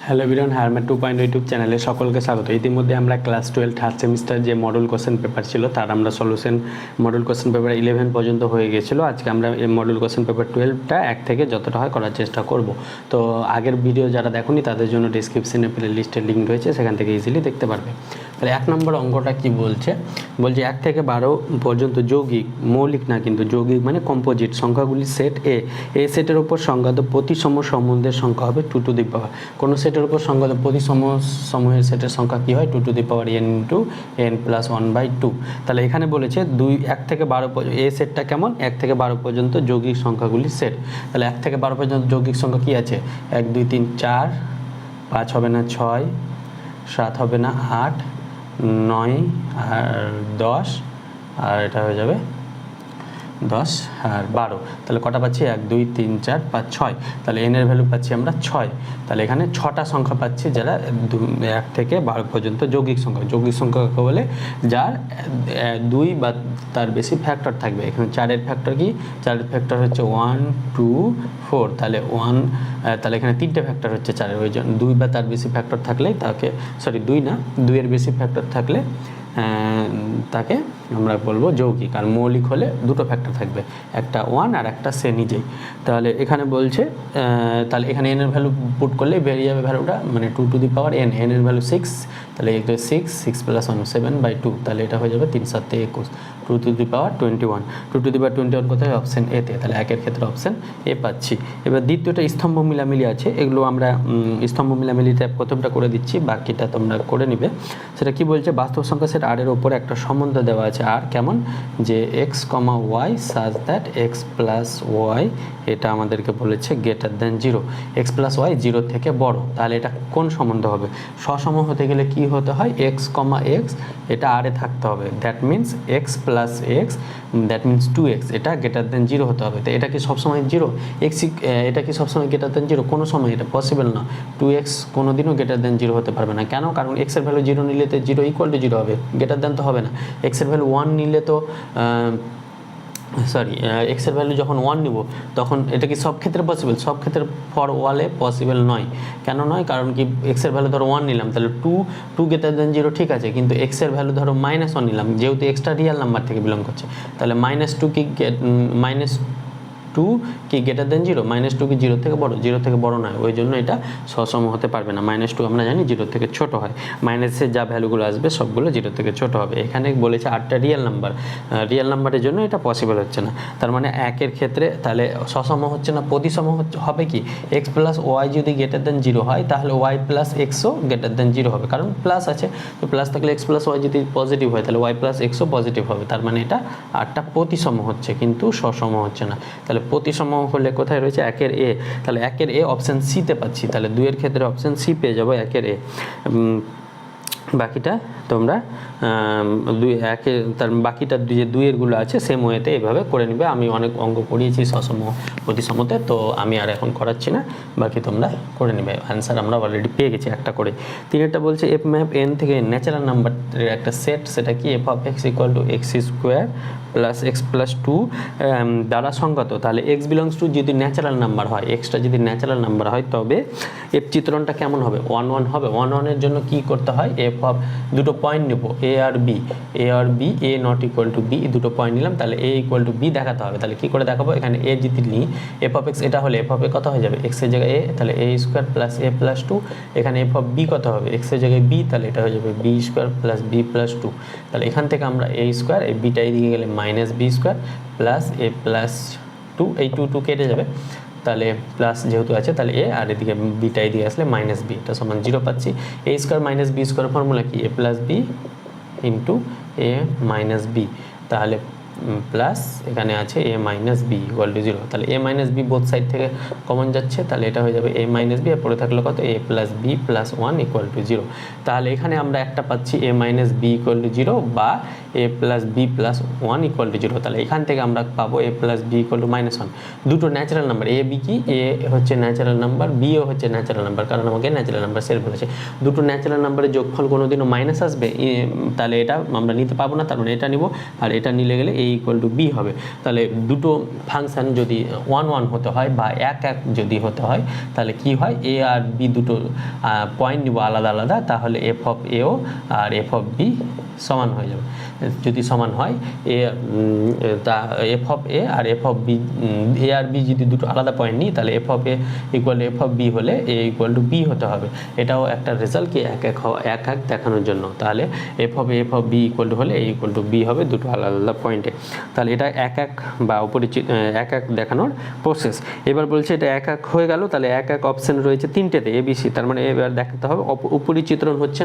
Hello everyone, হারম্যাট 2.0 YouTube চ্যানেলে সকলকে স্বাগত। ইতিমধ্যে আমরা ক্লাস 12 থার্ড সেমিস্টার যে মডেল কোশ্চেন পেপার ছিল তার আমরা সলিউশন মডেল কোশ্চেন পেপার 11 পর্যন্ত হয়ে গিয়েছিল। আজকে আমরা এই মডেল কোশ্চেন পেপার 12টা এক থেকে যতটা হয় করার চেষ্টা করব। তো আগের ভিডিও যারা দেখোনি তাদের জন্য ডিসক্রিপশনে প্লে লিস্টের লিঙ্ক রয়েছে, সেখান থেকে ইজিলি দেখতে পারবে। তাহলে 1 নম্বর অঙ্কটা কি বলছে 1 থেকে 12 পর্যন্ত যৌগিক, মৌলিক না কিন্তু যৌগিক মানে কম্পোজিট সংখ্যাগুলি সেট এ সেটের উপর সংজ্ঞাত প্রতিসম সম্বন্ধের সংখ্যা হবে 2 টু দি পাওয়ার। কোনো সেটের উপর সংজ্ঞাত প্রতিসম সমূহের সেটের সংখ্যা কী হয় 2 to the power n into n plus 1/2। তাহলে এখানে বলেছে 1 থেকে 12 পর্যন্ত এ সেটটা কেমন, 1 থেকে 12 পর্যন্ত যৌগিক সংখ্যাগুলি সেট। তাহলে 1 থেকে 12 পর্যন্ত যৌগিক সংখ্যা কী আছে, 1 2 3 4, 5 হবে না 6, 7 হবে না 8, 9 আর 10, আর এটা হয়ে যাবে 10 আর 12। তাহলে কটা পাচ্ছি 1 2 3 4 5 6। তাহলে n এর ভ্যালু পাচ্ছি আমরা 6। তাহলে এখানে 6টা সংখ্যা পাচ্ছি যারা 1 থেকে 12 পর্যন্ত যৌগিক সংখ্যা। যৌগিক সংখ্যা কাকে বলে, যার 2 বা তার বেশি ফ্যাক্টর থাকবে। এখানে 4-এর ফ্যাক্টর কি, 4-এর ফ্যাক্টর হচ্ছে 1 2 4। তাহলে তাহলে এখানে 3টে ফ্যাক্টর হচ্ছে 4-এর, ওই জন্য 2 বা তার বেশি ফ্যাক্টর থাকলে তাকে 2 না 2-এর বেশি ফ্যাক্টর থাকলে তাকে আমরা বলবো যৌগিক। আর মৌলিক হলে দুটো ফ্যাক্টর থাকবে, একটা 1 আর একটা সে নিজেই। তাহলে এখানে বলছে তাহলে এখানে n এর ভ্যালু পুট করলে বেরিয়ে যাবে ভ্যালুটা, মানে 2 to the power n, n এর ভ্যালু 6। তাহলে এটা 6 প্লাস 1 7/2। তাহলে এটা হয়ে যাবে 3 7 21, 2 to the power 21। 2 to the পাওয়ার 21 কোথায়, অপশান এতে। তাহলে একের ক্ষেত্রে অপশান এ পাচ্ছি। এবার দ্বিতীয়টা স্তম্ভ মিলামিলি আছে, এগুলো আমরা স্তম্ভ মিলামিলিটা প্রথমটা করে দিচ্ছি, বাকিটা তোমরা করে নিবে। সেটা কি বলছে, বাস্তব সংখ্যা সেট আর এর ওপরে একটা সম্বন্ধ দেওয়া আছে। আর কেমন, যে x, y such that x plus y, এটা আমাদেরকে বলেছে greater than 0, x plus y 0 থেকে বড়। তাহলে এটা কোন সম্বন্ধ হবে, সসম হতে গেলে কি হতে হয়, x, x এটা আর এ থাকতে হবে। That means x plus x that means 2x, এটা গ্রেটার দ্যান 0 হতে হবে। তো এটা কি সবসময় 0, x এটা কি সবসময় গ্রেটার দ্যান 0? কোনো সময় এটা পসিবল না। 2x কোনোদিনও গ্রেটার দ্যান 0 হতে পারবে না। কেন, কারণ x এর ভ্যালু 0 নিলে তো 0 ইকুয়াল টু 0 হবে, গ্রেটার দ্যান তো হবে না। x এর ভ্যালু 1 নিলে তো x এর ভ্যালু যখন 1 নিব তখন এটা কি সব ক্ষেত্রে পসিবল, সব ক্ষেত্রে ফর ওয়ালে পসিবল নয়। কেন নয়, কারণ কি x এর ভ্যালু ধরো 1 নিলাম, তাহলে 2 গ্রেটার দ্যান 0 ঠিক আছে, কিন্তু x এর ভ্যালু ধরো -1 নিলাম, যেহেতু এক্সটা রিয়াল নাম্বার থেকে বিলং করছে। তাহলে -2 কি -2 কি গ্রেটার দ্যান 0, -2 কি 0 থেকে বড়, 0 থেকে বড় নয়, ওই জন্য এটা সসম হতে পারবে না। -2 আমরা জানি 0 থেকে ছোট হয়, মাইনাসের যা ভ্যালুগুলো আসবে সবগুলো 0 থেকে ছোট হবে। এখানে বলেছে 8টা রিয়েল নাম্বার, রিয়েল নাম্বারের জন্য এটা পসিবল হচ্ছে না। তার মানে 1-এর ক্ষেত্রে তাহলে সসম হচ্ছে না, প্রতিসম হবে কি, x প্লাস ওয়াই যদি গ্রেটার দ্যান 0 হয় তাহলে y প্লাস এক্সও গ্রেটার দ্যান 0 হবে, কারণ প্লাস আছে। তো প্লাস থাকলে x প্লাস ওয়াই যদি পজিটিভ হয় তাহলে y প্লাস এক্সও পজিটিভ হবে। তার মানে এটা 8টা প্রতিসম হচ্ছে কিন্তু সসম হচ্ছে না। তাহলে প্রতিসম হলে কোথায় রয়েছে, 1-এর এ। তাহলে 1-এর এ অপশান সিতে পাচ্ছি। তাহলে 2-এর ক্ষেত্রে অপশান সি পেয়ে যাবো, 1-এর এ। বাকিটা তোমরা তার বাকিটা যে 2-এরগুলো আছে সেম ওয়েতে এভাবে করে নিবে। আমি অনেক অঙ্ক করিয়েছি সসম প্রতিসমতে, তো আমি আর এখন করাচ্ছি না, বাকি তোমরা করে নিবে। অ্যান্সার আমরা অলরেডি পেয়ে গেছি একটা করে। 3-এরটা বলছে এফ ম্যাপ n থেকে ন্যাচারাল নাম্বারের একটা সেট, সেটা কি f of x = x² plus x plus 2 দ্বারা সংগত। তাহলে x বিলংস টু যদি ন্যাচারাল নাম্বার হয়, এক্সটা যদি ন্যাচারাল নাম্বার হয় তবে এফ চিত্রণটা কেমন হবে, 1 1 হবে। 1 1 এর জন্য কি করতে হয়, এফ অফ দুটো পয়েন্ট নেব, এ আর B, A not equal to B, দুটো পয়েন্ট নিলাম। তাহলে এ ইকুয়াল টু বি দেখাতে হবে। তাহলে কি করে দেখাবো, এখানে এ যদি নিই, এফ অফ এক্স এটা হলে এফ অফ এ কত হয়ে যাবে, এক্সের জায়গায় এ, তাহলে a² প্লাস a প্লাস 2। এখানে এফ অফ বি কত হবে, এক্সের জায়গায় বি, তাহলে এটা হয়ে যাবে b² প্লাস b প্লাস 2। তাহলে এখান থেকে আমরা a², এই বিটা এদিকে গেলে -b² প্লাস a প্লাস 2, এই 2 কেটে যাবে, তাহলে প্লাস যেহেতু আছে তাহলে এ, আর এদিকে বিটা এদিকে আসলে -b, এটা সমান 0 পাচ্ছি। a² - b² ফর্মুলা কি, a plus b into a minus b, তাহলে প্লাস এখানে আছে a minus b equal to 0। তাহলে a minus b both side থেকে কমন যাচ্ছে, তাহলে এটা হয়ে যাবে a মাইনাস বি, আর পরে থাকলো কত, a plus b plus 1 equal to 0। তাহলে এখানে আমরা একটা পাচ্ছি a minus b equal to 0 বা a plus b plus 1 equal to 0। তাহলে এখান থেকে আমরা পাবো a plus b equal to -1। দুটো ন্যাচারাল নাম্বার, এ বি কি, এ হচ্ছে ন্যাচারাল নাম্বার, বিও হচ্ছে ন্যাচারাল নাম্বার, কারণ আমাকে ন্যাচারাল নাম্বার সেট বলেছে। দুটো ন্যাচারাল নাম্বারের যোগফল কোনোদিনও মাইনাস আসবে, তাহলে এটা আমরা নিতে পাবো না, তার মানে এটা নিব, আর এটা নিলে গেলে এ ইকুয়াল টু বি হবে। তাহলে দুটো ফাংশান যদি 1 1 হতে হয় বা 1 1 যদি হতে হয় তাহলে কি হয়, এ আর বি দুটো পয়েন্ট নিব আলাদা আলাদা, তাহলে এফ অফ এও আর এফ অফ বি সমান হয়ে যাবে। যদি সমান হয় তা এফ অফ এ আর এফ অফ বি, এ আর বি যদি দুটো আলাদা পয়েন্ট নিই তাহলে f of a equal to f of B হলে এ ইকুয়াল টু বি হতে হবে। এটাও একটা রেজাল্ট কি এক এক দেখানোর জন্য। তাহলে f of b equal to হলে এ ইকুয়াল টু বি হবে দুটো আলাদা আলাদা পয়েন্টে। তাহলে এটা এক এক বা এক এক দেখানোর প্রসেস। এবার বলছে এটা এক এক হয়ে গেল, তাহলে এক এক অপশান রয়েছে তিনটেতে এবিসি, তার মানে এবার দেখাতে হবে উপরই চিত্রণ হচ্ছে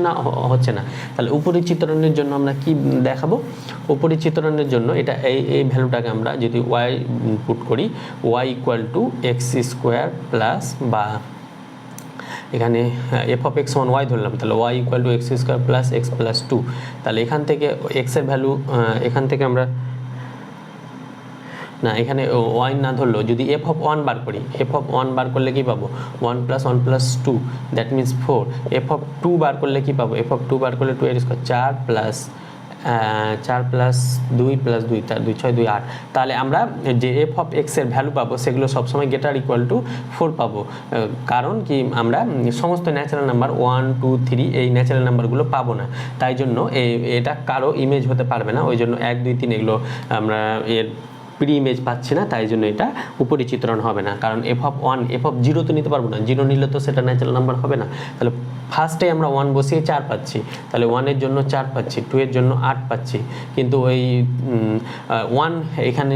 না। তাহলে উপরই চিত্রণের জন্য আমরা কি দেখাবো, উপরই চিত্রণের জন্য এটা এই ভ্যালুটাকে আমরা যদি ওয়াই পুট করি, y equal to x square plus, বা এখানে এফ অফ এক্স সমান ওয়াই ধরলাম, তাহলে y equal to x square plus x plus 2। তাহলে এখান থেকে এক্সের ভ্যালু এখান থেকে আমরা না, এখানে ওয়াই না ধরলেও যদি এফ অফ 1 বার করি, এফ অফ 1 বার করলে কি পাবো 1 + 1 + 2 দ্যাট মিনস 4। এফ অফ 2 বার করলে কি পাবো, এফ অফ 2 বার করলে 2 এর স্কোয়ার 4 + 2 + 2 তার 2 6 2 8। তাহলে আমরা যে এফ অফ এক্স এর ভ্যালু পাবো সেগুলো সবসময় গ্রেটার ইকুয়াল টু 4 পাবো, কারণ কি আমরা সমস্ত ন্যাচারাল নাম্বার 1 2 3 এই ন্যাচারাল নাম্বারগুলো পাবো না, তাই জন্য এটা কারো ইমেজ হতে পারবে না, ওই জন্য 1 2 3 এগুলো আমরা এর প্রি ইমেজ পাচ্ছি না, তাই জন্য এটা উপরি চিত্রণ হবে না। কারণ এফ অফ 1 এফ অফ 0 তো নিতে পারবো না, 0 নিলে তো সেটা ন্যাচারাল নাম্বার হবে না। তাহলে ফার্স্টে আমরা 1 বসিয়ে 4 পাচ্ছি, তাহলে 1 এর জন্য 4 পাচ্ছি, 2 এর জন্য 8 পাচ্ছি, কিন্তু ওই 1 এখানে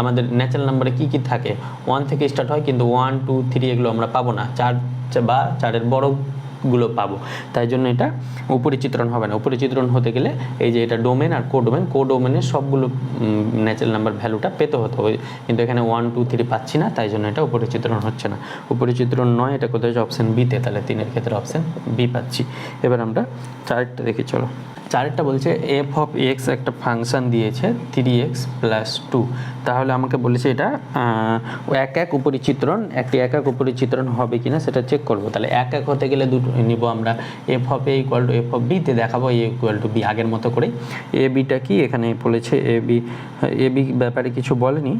আমাদের ন্যাচারাল নাম্বারে কি থাকে 1 থেকে স্টার্ট হয়, কিন্তু 1 2 3 এগুলো আমরা পাবো না, 4 বা 4 বড়গুলো পাবো, তাই জন্য এটা উপরি চিত্রণ হবে না। উপরি চিত্রণ হতে গেলে এই যে এটা ডোমেন আর কোডোমেনের সবগুলো ন্যাচারাল নাম্বার ভ্যালুটা পেতে হতো, কিন্তু এখানে 1 2 3 পাচ্ছি না, তাই জন্য এটা উপরি চিত্রণ হচ্ছে না। উপরি চিত্রণ নয়, এটা কোথায় হচ্ছে অপশান বিতে, তাহলে 3-এর ক্ষেত্রে অপশান বি পাচ্ছি। এবার আমরা 4টা দেখি, চলো। 4টা বলছে এফ অফ এক্স একটা ফাংশান দিয়েছে 3x + 2, তাহলে আমাকে বলেছে এটা এক এক উপরি চিত্রণ, একটি এক এক উপরি চিত্রণ হবে কিনা সেটা চেক করব। তাহলে এক এক হতে গেলে দুটো নিব আমরা, F of a equal to f of বিতে দেখাবো এ ইকুয়াল টু বি আগের মতো করে। এ বিটা কি এখানে বলেছে এ বি ব্যাপারে কিছু বলেনি,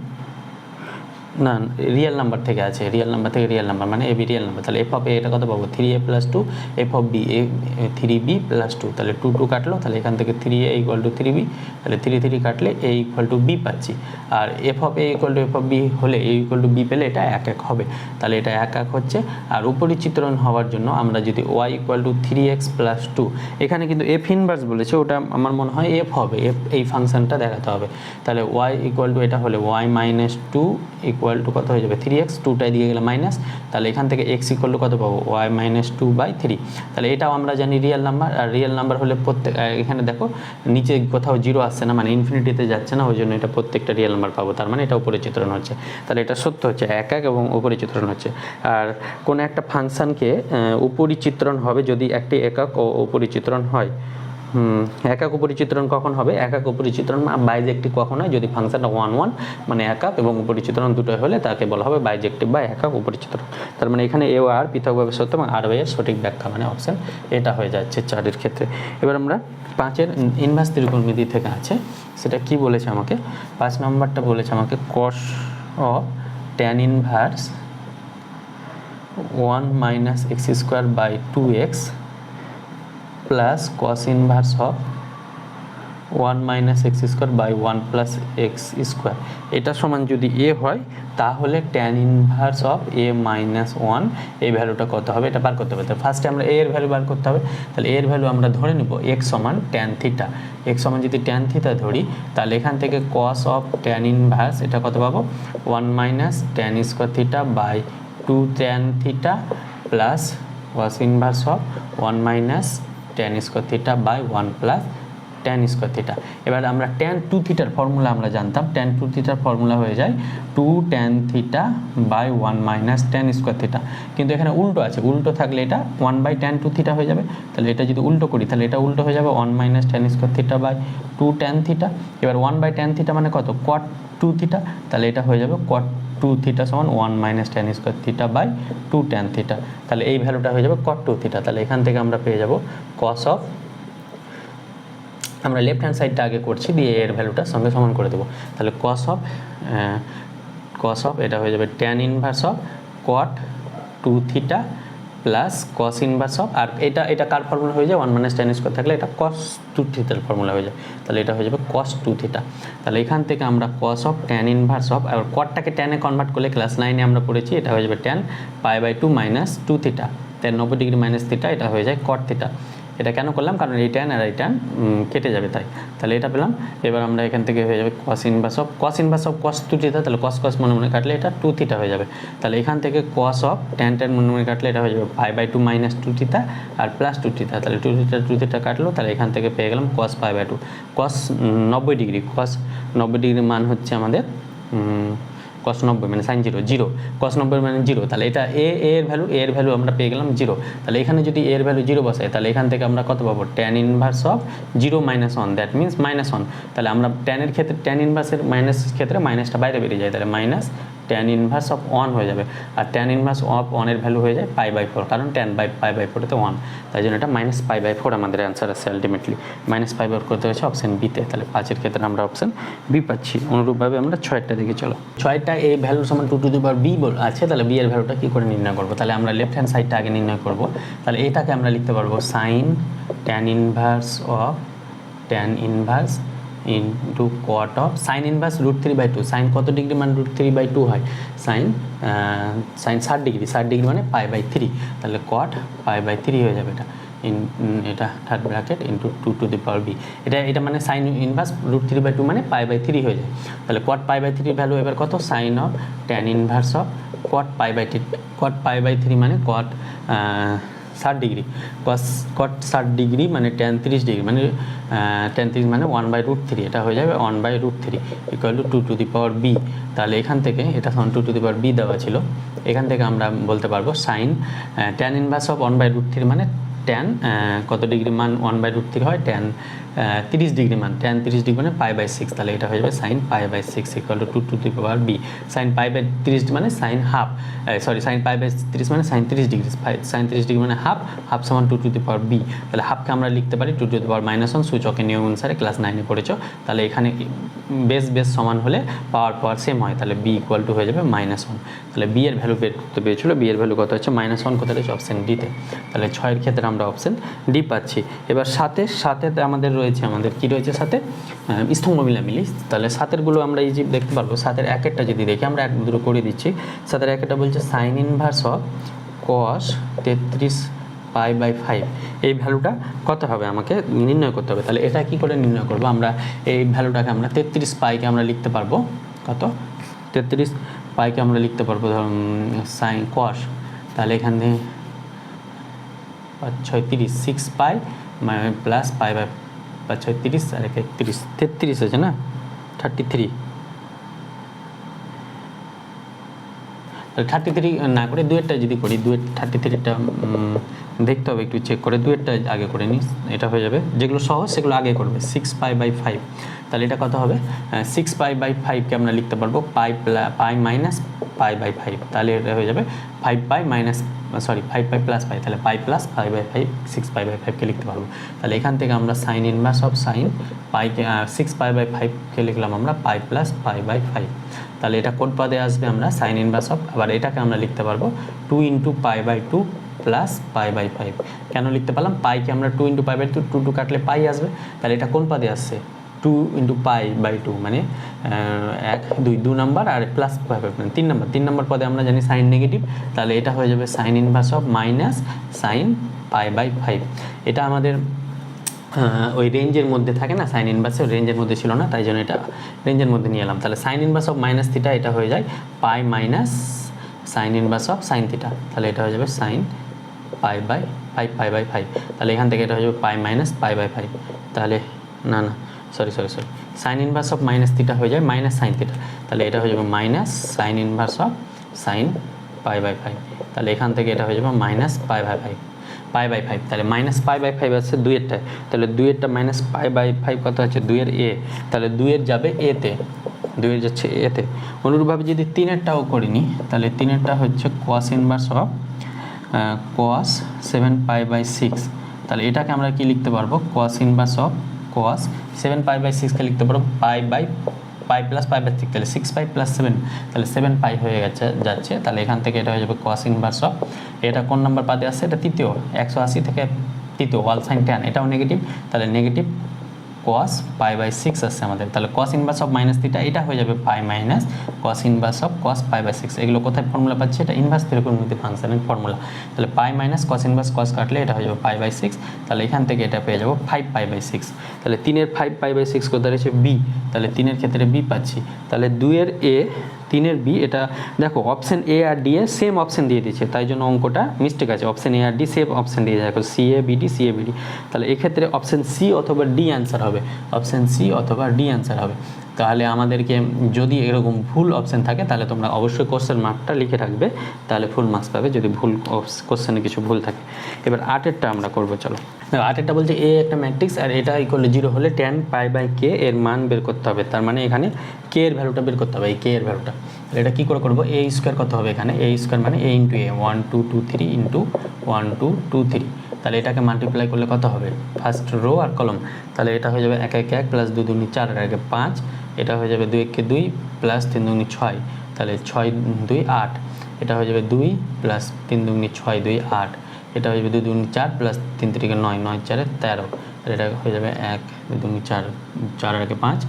না রিয়েল নাম্বার থেকে আছে, রিয়েল নাম্বার থেকে রিয়েল নাম্বার মানে এবি রিয়েল নাম্বার। তাহলে এফ অফ এ এটা কত পাবো 3a + 2, F of B 3b + 2, তাহলে 2 2 কাটলো, তাহলে এখান থেকে 3a = 3b, তাহলে 3 3 কাটলে a = b পাচ্ছি। আর F of A = F of B হলে a = b পেলে এটা এক এক হবে, তাহলে এটা এক এক হচ্ছে। আর উপরি চিত্রণ হওয়ার জন্য আমরা যদি y = 3x + 2, এখানে কিন্তু এফ ইনভার্স বলেছে, ওটা আমার মনে হয় এফ হবে, এফ এই ফাংশনটা দেখাতে হবে। তাহলে y = এটা হলে y - 2 ইকুয়াল টু কত হয়ে যাবে 3x, 2টাই দিয়ে গেলে মাইনাস, তাহলে এখান থেকে x ইকুয়াল টু কত পাবো y - 2/3। তাহলে এটাও আমরা জানি রিয়েল নাম্বার, আর রিয়েল নাম্বার হলে প্রত্যেক এখানে দেখো নিচে কোথাও 0 আসছে না, মানে ইনফিনিটিতে যাচ্ছে না, ওই জন্য এটা প্রত্যেকটা রিয়েল নাম্বার পাবো, তার মানে এটা উপরে চিত্রণ হচ্ছে। তাহলে এটা সত্য হচ্ছে এক এক এবং উপরে চিত্রণ হচ্ছে। আর কোনো একটা ফাংশনকে উপরি চিত্রণ হবে যদি একটি একক ও উপরি চিত্রণ হয়। একক উপরি চিত্রণ কখন হবে, একক উপরি চিত্রণ বাইজেক্টিভ কখন হয়, যদি ফাংশনটা 1 1 মানে একক এবং উপরি চিত্রণ দুটোই হলে তাকে বলা হবে বাইজেক্টিভ বা একক উপরি চিত্রণ। তার মানে এখানে এ ও আর পৃথকভাবে সত্য এবং আর এর সঠিক ব্যাখ্যা, মানে অপশান এটা হয়ে যাচ্ছে 4-এর ক্ষেত্রে। এবার আমরা 5-এর ইনভার্স ত্রিকোণমিতি থেকে আছে, সেটা কি বলেছে আমাকে, 5 নম্বরটা বলেছে আমাকে cos of tan inverse 1 - x² / 2x plus cos inverse of 1 - x² / 1 + x², এটা সমান যদি a হয় তাহলে tan ইনভার্স অফ a - 1 এই ভ্যালুটা কত হবে এটা বার করতে হবে। তো ফার্স্টে আমরা a এর ভ্যালু বার করতে হবে, তাহলে a এর ভ্যালু আমরা ধরে নিব x সমান tan থিটা। x সমান যদি tan থিটা ধরি তাহলে এখান থেকে cos অফ tan ইনভার্স এটা কত পাবো 1 - tan² θ / 2 tan theta plus cos inverse of 1 - tan² θ / 1 + tan² θ। এবার আমরা tan 2 থিটার ফর্মুলা আমরা জানতাম, tan 2 থিটার ফর্মুলা হয়ে যায় 2 tan θ / 1 - tan² θ, কিন্তু এখানে উল্টো আছে, উল্টো থাকলে এটা 1/tan 2 θ হয়ে যাবে। তাহলে এটা যদি উল্টো করি তাহলে এটা উল্টো হয়ে যাবে 1 - tan² θ / 2 tan θ। এবার 1/tan θ মানে কত cot 2 θ, তাহলে এটা হয়ে যাবে cot 2 θ সমান 1 - tan² θ / 2 tan θ। তাহলে এই ভ্যালুটা হয়ে যাবে cot 2 θ। তাহলে এখান থেকে আমরা পেয়ে যাব cos অফ আমরা লেফট হ্যান্ড সাইডটা আগে করছি, দিয়ে এর ভ্যালুটা সঙ্গে সমান করে দেবো। তাহলে কস অফ এটা হয়ে যাবে tan inverse of cot 2 theta plus cos inverse of, আর এটা কার ফর্মুলা হয়ে যায় 1 - tan স্কোয়ার থাকলে এটা কস 2 থিটার ফর্মুলা হয়ে যায়। তাহলে এটা হয়ে যাবে কস 2 থিটা। তাহলে এখান থেকে আমরা cos of tan inverse of, আর কটটাকে ট্যানে কনভার্ট করলে ক্লাস 9-এ আমরা পড়েছি, এটা হয়ে যাবে ট্যান π/2 - 2 থিটা, তাই 90 ডিগ্রি মাইনাস থিটা, এটা হয়ে যায় কট থিটা। এটা কেন করলাম, কারণ এই ট্যান আর এই ট্যান কেটে যাবে তাই। তাহলে এটা পেলাম। এবার আমরা এখান থেকে হয়ে যাবে কস ইনভার্স অফ কস 2 থিটা, তাহলে কস মনে মনে কাটলে এটা 2 থিটা হয়ে যাবে। তাহলে এখান থেকে কস অফ ট্যান মনে মনে কাটলে এটা হয়ে যাবে π/2 - 2 থিটা আর প্লাস 2 থিটা, তাহলে 2 থিটা কাটলো, তাহলে এখান থেকে পেয়ে গেলাম কস π/2। কস 90 ডিগ্রি, কস 90 ডিগ্রির মান হচ্ছে আমাদের cos 90 মানে sin 0, cos 90 মানে 0, তাহলে এটা এর ভ্যালু আমরা পেয়ে গেলাম 0। তাহলে এখানে যদি এর ভ্যালু 0 বসাই, তাহলে এখান থেকে আমরা কত পাবো, tan inverse of 0 - 1, that means -1। তাহলে আমরা ট্যানের ক্ষেত্রে ট্যান ইনভার্সের ক্ষেত্রে মাইনাসটা বাইরে বেরিয়ে যায়, তাহলে মাইনাস tan ইনভার্স অফ 1 হয়ে যাবে। আর tan ইনভার্স অফ 1 এর ভ্যালু হয়ে যায় π/4, কারণ tan π/4 তে 1, তাই জন্য এটা -π/4 আমাদের অ্যান্সার আছে আলটিমেটলি। -π/4 করতে হচ্ছে অপশান বিতে, তাহলে 5-এর ক্ষেত্রে আমরা অপশান বি পাচ্ছি। অনুরূপভাবে আমরা 6-টা দিকে চলো। 6টা এই ভ্যালুর সমান 2 টু দি পাওয়ার বি আছে, তাহলে বি এর ভ্যালুটা কী করে নির্ণয় করবো, তাহলে আমরা লেফট হ্যান্ড সাইডটা আগে নির্ণয় করবো। তাহলে এটাকে আমরা লিখতে পারবো sine tan inverse of tan inverse into cot of sine inverse √3/2। Sine কত ডিগ্রি মানে √3/2 হয়, সাইন 60 ডিগ্রি মানে π/3, তাহলে কট π/3 হয়ে যাবে। এটা third bracket into 2 to the power b, এটা মানে সাইন ইনভার্স √3/2 মানে π/3 হয়ে যায়। তাহলে কট π/3 ভ্যালু এবার কত, sine of tan inverse of cot π/3 মানে কট 60 ডিগ্রি, কট 60 ডিগ্রি মানে tan 30 ডিগ্রি মানে tan 30 মানে 1/√3, এটা হয়ে যাবে 1/√3 equal to 2 to the power b. তাহলে এখান থেকে এটা 2 টু দি পাওয়ার বি দেওয়া ছিল, এখান থেকে আমরা বলতে পারবো সাইন tan ইনভার্স অফ 1/√3 মানে tan কত ডিগ্রি মান 1/√3 হয়, tan 30 ডিগ্রি মান, tan 30 ডিগ্রি মানে π/6, তাহলে এটা হয়ে যাবে sine π/6 equal to 2 to the power b. Sine π/30 মানে সাইন হাফ, সাইন π/30 মানে সাইন 30 ডিগ্রি, সাইন 30 ডিগ্রি মানে হাফ সমান 2 টু দি পাওয়ার বি। তাহলে হাফকে আমরা লিখতে পারি 2 টু দি পাওয়ার -1, সূচকের নিয়ম অনুসারে ক্লাস 9-এ পড়েছো। তাহলে এখানে বেস সমান হলে পাওয়ার সেম হয়, তাহলে বি ইকুয়াল টু হয়ে যাবে -1। তাহলে বি এর ভ্যালু বের করতে পেরেছিল, বি এর ভ্যালু কত হচ্ছে -1, কোথায় রয়েছে অপশান ডিতে। তাহলে 6-এর ক্ষেত্রে আমরা অপশান ডি পাচ্ছি। এবার সাথে আমাদের কি রয়েছে সাথে স্তম্ভ মিলামিলি। তাহলে 7-এরগুলো আমরা ইজি দেখতে পারবো। 7-এর 1-একটা যদি দেখি, আমরা 1-2 করে দিচ্ছি। 7-এর 1-একটা বলছে সাইন ইনভার্স অফ cos 33 π/5, এই ভ্যালুটা কত হবে আমাকে নির্ণয় করতে হবে। তাহলে এটা কি করে নির্ণয় করব, আমরা এই ভ্যালুটাকে আমরা 33 পাইকে আমরা লিখতে পারবো কত, 33 পাইকে আমরা লিখতে পারবো ধরুন সাইন cos, তাহলে এখানে 5 6 30 6 পাই প্লাস π/5 5 6 30 আর 31 33 আছে না 33, তাহলে 33 না করে 2-এরটা যদি করি, 33টা দেখতে হবে, একটু চেক করে 2-এরটা আগে করে নিই, এটা হয়ে যাবে। যেগুলো সহজ সেগুলো আগে করবে। 6 π/5, তাহলে এটা কত হবে, 6 π/5কে আমরা লিখতে পারবো পাই মাইনাস π/5, তাহলে এটা হয়ে যাবে 5 π প্লাস পাই, তাহলে পাই প্লাস π/5, 6 π/5কে লিখতে পারবো। তাহলে এখান থেকে আমরা সাইন ইনভার্স অফ সাইন পাইকে 6 π/5কে লিখলাম আমরা পাই প্লাস π/5। তাহলে এটা কোন পদে আসবে, আমরা সাইন ইনভার্স অফ, আবার এটাকে আমরা লিখতে পারবো 2 × π/2 প্লাস π/5। কেন লিখতে পারলাম, পাইকে আমরা 2 × π/2, 2 কাটলে পাই আসবে, তাহলে এটা কোন পদে আসছে 2 × π/2 মানে 1 2 নাম্বার আর প্লাস 3 নাম্বার পদে আমরা জানি সাইন নেগেটিভ, তাহলে এটা হয়ে যাবে sine inverse of minus sine π/5। এটা আমাদের ওই রেঞ্জের মধ্যে থাকে না, সাইন ইনভার্সের রেঞ্জের মধ্যে ছিল না, তাই জন্য এটা রেঞ্জের মধ্যে নিয়ে এলাম। তাহলে sine inverse of minus theta, এটা হয়ে যায় pi minus sine inverse of sine theta, তাহলে এটা হয়ে যাবে সাইন π/5, তাহলে এখান থেকে এটা হয়ে যাবে পাই মাইনাস π/5, তাহলে না sorry sine inverse of minus theta হয়ে যায় মাইনাস সাইন থিটা, তাহলে এটা হয়ে যাবে minus sine inverse of sine π/5, তাহলে এখান থেকে এটা হয়ে যাবে মাইনাস π/5, তাহলে মাইনাস π/5 আছে 2-এরটায়, তাহলে 2-এরটা মাইনাস π/5 কত আছে 2-এর এ, তাহলে 2-এর যাবে এতে, 2-এর যাচ্ছে এতে। অনুরূপভাবে যদি 3-এরটাও করিনি, তাহলে 3-এরটা হচ্ছে cos ইনভার্স অফ cos 7 π/6, তাহলে এটাকে আমরা কি লিখতে পারবো, cos ইনভার্স অফ cos 7π/6কে লিখতে পারো পাই প্লাস পাই বাই 6, তাহলে 6π প্লাস 7, তাহলে 7π হয়ে যাচ্ছে। তাহলে এখান থেকে এটা হয়ে যাবে cos ইনভার্স অফ, এটা কোন নাম্বার পাদে আসছে, এটা তৃতীয়, 180 থেকে তৃতীয়, ওয়াল সাইন tan, এটাও নেগেটিভ, তাহলে নেগেটিভ cos π/6 আসছে আমাদের। তাহলে cos inverse of minus theta, এটা হয়ে যাবে pi minus cos inverse of cos π/6। এগুলো কোথায় ফর্মুলা পাচ্ছি, এটা ইনভার্স ত্রিকোণমিতি ফাংশনের ফর্মুলা। তাহলে পাই মাইনাস cos ইনভার্স cos কাটলে এটা হয়ে যাবে π/6, তাহলে এখান থেকে এটা পেয়ে যাবো 5π/6। তাহলে 3-এর 5π/6 কোথায় রয়েছে, বি, তাহলে 3-এর ক্ষেত্রে বি পাচ্ছি। তাহলে 2-এর এ, 3-এর বি, এটা দেখো অপশন এ আর ডি এ সেম অপশন দিয়ে দিচ্ছে, তাই জন্য অঙ্কটা মিস্টেক আছে। অপশন এ আর ডি সেম অপশন দিয়ে যায়, C A B D C A B D, তাহলে এক্ষেত্রে অপশন সি অথবা ডি অ্যান্সার হবে, অপশন সি অথবা ডি অ্যান্সার হবে। তাহলে আমাদেরকে যদি এরকম ভুল অপশন থাকে তাহলে তোমরা অবশ্যই কোশ্চেন মার্কটা লিখে রাখবে, তাহলে ফুল মার্কস পাবে যদি ভুল কোশ্চেনে কিছু ভুল থাকে। এবার 8-এরটা আমরা করবো, চলো। 8-এরটা বলছে এ একটা ম্যাট্রিক্স আর এটা ইকুয়াল 0 হলে tan π/k এর মান বের করতে হবে। তার মানে এখানে k এর ভ্যালুটা বের করতে হবে, এই k এর ভ্যালুটা। এটা কী করে করবো, a স্কোয়ার কত হবে এখানে, a স্কোয়ার মানে a ইন্টু এ, 1 2 2 3 ইন্টু 1 2 2 3, তাহলে এটাকে মাল্টিপ্লাই করলে কত হবে, ফার্স্ট রো আর কলম, তাহলে এটা হয়ে যাবে 1 1 1 প্লাস 2 2 4 আর 1 5, এটা হয়ে যাবে 2 1 2 প্লাস 3 2 6, তাহলে 6 2 8, এটা হয়ে যাবে 2 প্লাস 3 2 6 2 8, এটা হয়ে যাবে 2 2 4 প্লাস 3 3 9 9 4 13, তাহলে এটা হয়ে যাবে 1 2 4 4 আর 5,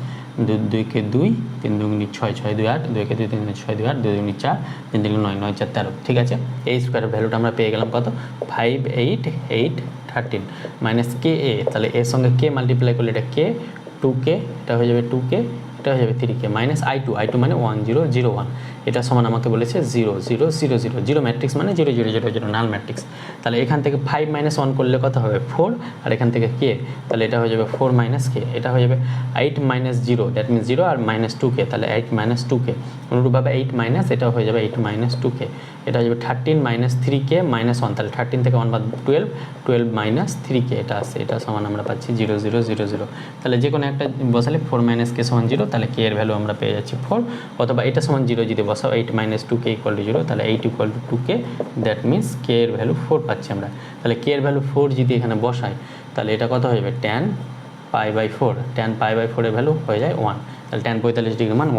2 2 কে 2 3 2 6 6 2 8, 2 কে 2 3 6 2 8, 2 2 4 3 3 9 9 4 13, ঠিক আছে। এই স্কোয়ারের ভ্যালুটা আমরা পেয়ে গেলাম কত, 5 8 8 13 মাইনাস কে এ, তাহলে এর সঙ্গে কে মাল্টিপ্লাই করলে এটা কে 2k, এটা হয়ে যাবে 2k, এটা হয়ে যাবে 3k মাইনাস i2 মানে 1 0 0 1, এটা সমান আমাকে বলেছে 0 0 0 0 0 ম্যাট্রিক্স মানে 0 0 0 0 নাল ম্যাট্রিক্স। তাহলে এখান থেকে 5 মাইনাস 1 করলে কত হবে 4, আর এখান থেকে k, তাহলে এটা হয়ে যাবে 4 মাইনাস k, এটা হয়ে যাবে 8 মাইনাস 0, দ্যাট মিনস 0 আর মাইনাস 2k, তাহলে 8 মাইনাস 2k, অনুরূপভাবে 8 মাইনাস এটা হয়ে যাবে 8 মাইনাস 2k, এটা হয়ে যাবে 13 মাইনাস 3k মাইনাস 1, তাহলে 13 থেকে 1 বাদ 12 12 মাইনাস 3k, এটা আসছে, এটা সমান আমরা পাচ্ছি 0 0 0 0। তাহলে যে কোনো একটা বসালে 4 মাইনাস k সমান 0, তাহলে k এর ভ্যালু আমরা পেয়ে যাচ্ছি 4, অথবা এটা সমান 0 যদি বসাও 8 মাইনাস 2k ইকুয়াল টু 0, তাহলে 8 equal to 2k, that means k এর ভ্যালু 4 পাচ্ছি আমরা। তাহলে k এর ভ্যালু 4 যদি এখানে বসাই তাহলে এটা কত হয়ে যাবে tan π/4, tan π/4 এর ভ্যালু হয়ে যায় 1, তাহলে tan 45 ডিগ্রি মান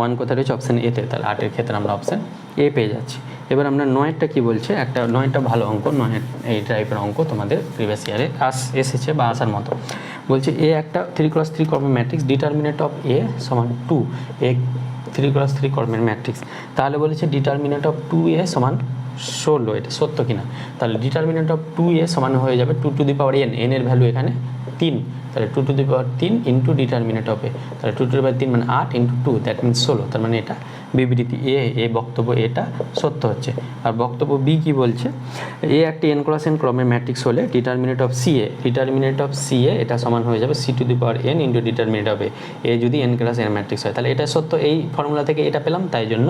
1 কোথায় রয়েছে অপশান এতে, তাহলে 8-এর ক্ষেত্রে আমরা অপশান এ পেয়ে যাচ্ছি। এবার আমরা 9-এরটা কী বলছে, একটা 9-টা ভালো অঙ্ক, 9-এর এই টাইপের অঙ্ক তোমাদের প্রিভিয়াস ইয়ারে এসেছে বা আসার মতো। বলছে এ একটা 3x3 কর্মের ম্যাট্রিক্স, ডিটারমিনেন্ট অফ এ সমান 2, এ 3x3 কর্মের ম্যাট্রিক্স, তাহলে বলেছে ডিটারমিনেন্ট অফ 2a সমান 16, এটা সত্য কিনা, তাহলে ডিটারমিনেন্ট অফ 2a সমান হয়ে যাবে 2 to the power n, n এর ভ্যালু এখানে 3, তাহলে 2 to the power 3 into determinant of a, তাহলে 2 টু দি পাওয়ার 3 মানে 8 ইন্টু 2, দ্যাট মিনস 16, তার মানে এটা বিবৃতি এ বক্তব্য এটা সত্য হচ্ছে। আর বক্তব্য বি কি বলছে, এ একটি n × n ক্রমের ম্যাট্রিক্স হলে ডিটারমিনেন্ট অফ সি এ এটা সমান হয়ে যাবে c to the power n into determinant of a যদি n × n ম্যাট্রিক্স হয়, তাহলে এটা সত্য, এই ফর্মুলা থেকে এটা পেলাম, তাই জন্য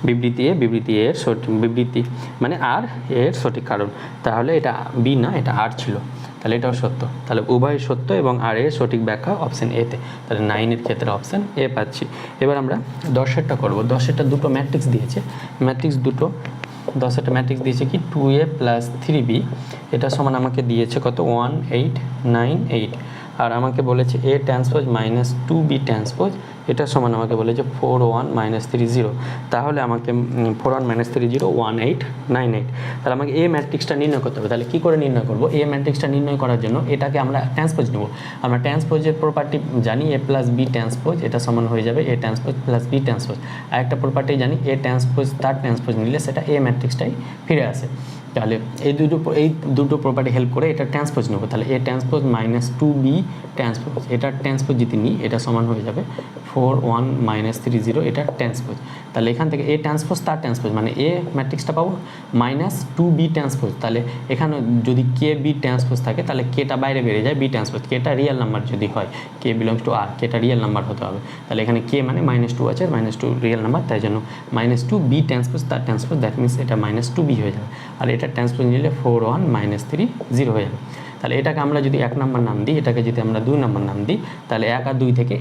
বিবৃতি এর সঠিক, বিবৃতি মানে আর এর সঠিক কারণ, তাহলে এটা বি না, এটা আর ছিল, তাহলে এটাও সত্য, তাহলে উভয় সত্য এবং আর এর সঠিক ব্যাখ্যা অপশান এতে, তাহলে 9-এর ক্ষেত্রে অপশান এ পাচ্ছি। এবার আমরা 10-এরটা করবো। 10-এরটা দুটো ম্যাট্রিক্স দিয়েছে, ম্যাট্রিক্স দুটো 10-এরটা ম্যাট্রিক্স দিয়েছে কি 2a প্লাস 3b, এটা সমান আমাকে দিয়েছে কত 1 8 9 8, আর আমাকে বলেছে a transpose minus 2b transpose, এটা সমান আমাকে বলেছে 4 1 মাইনাস 3 0, তাহলে আমাকে 4 1 মাইনাস 3 0 1 8 9 8, তাহলে আমাকে এ ম্যাট্রিক্সটা নির্ণয় করতে হবে। তাহলে কী করে নির্ণয় করবো, এ ম্যাট্রিক্সটা নির্ণয় করার জন্য এটাকে আমরা ট্রান্সপোজ নেব, আমরা ট্রান্সপোজের প্রপার্টি জানি এ প্লাস বি ট্রান্সপোজ, এটা সমান হয়ে যাবে a transpose plus b transpose, আর একটা প্রপার্টি জানি এ ট্রান্সপোজ তার ট্রান্সপোজ নিলে সেটা এ ম্যাট্রিক্সটাই ফিরে আসে, তাহলে এই দুটো প্রপার্টি হেল্প করে এটা ট্রান্সপোজ নেব, তাহলে এ ট্রান্সপোজ মাইনাস 2b ট্রান্সপোজ, এটা ট্রান্সপোজ যদি নিই এটা সমান হয়ে যাবে 4 1 মাইনাস 3 0, এটা ট্রান্সপোজ, তাহলে এখান থেকে এ ট্রান্সপোজ তার ট্রান্সপোজ মানে এ ম্যাট্রিক্সটা পাবো মাইনাস 2b ট্রান্সপোজ, তাহলে এখানে যদি কে বি ট্রান্সপোজ থাকে তাহলে কেটা বাইরে বেরিয়ে যায়, বি ট্রান্সপোজ, কেটা রিয়েল নাম্বার যদি হয়, কে বিলংস টু আর, কেটা রিয়েল নাম্বার হতে হবে, তাহলে এখানে কে মানে -2 আছে, -2 রিয়েল নাম্বার, তাই জন্য -2b ট্রান্সপোজ তার ট্রান্সপোজ, দ্যাট মিনস এটা -2b হয়ে যাবে, আর এটা ট্রান্সপোজ নিলে 4 1 মাইনাস 3 0 হয়ে যাবে। তাহলে এটাকে আমরা যদি 1 নম্বর নাম দিই, এটাকে যদি আমরা 2 নম্বর নাম দিই, তাহলে 1 আর 2 থেকে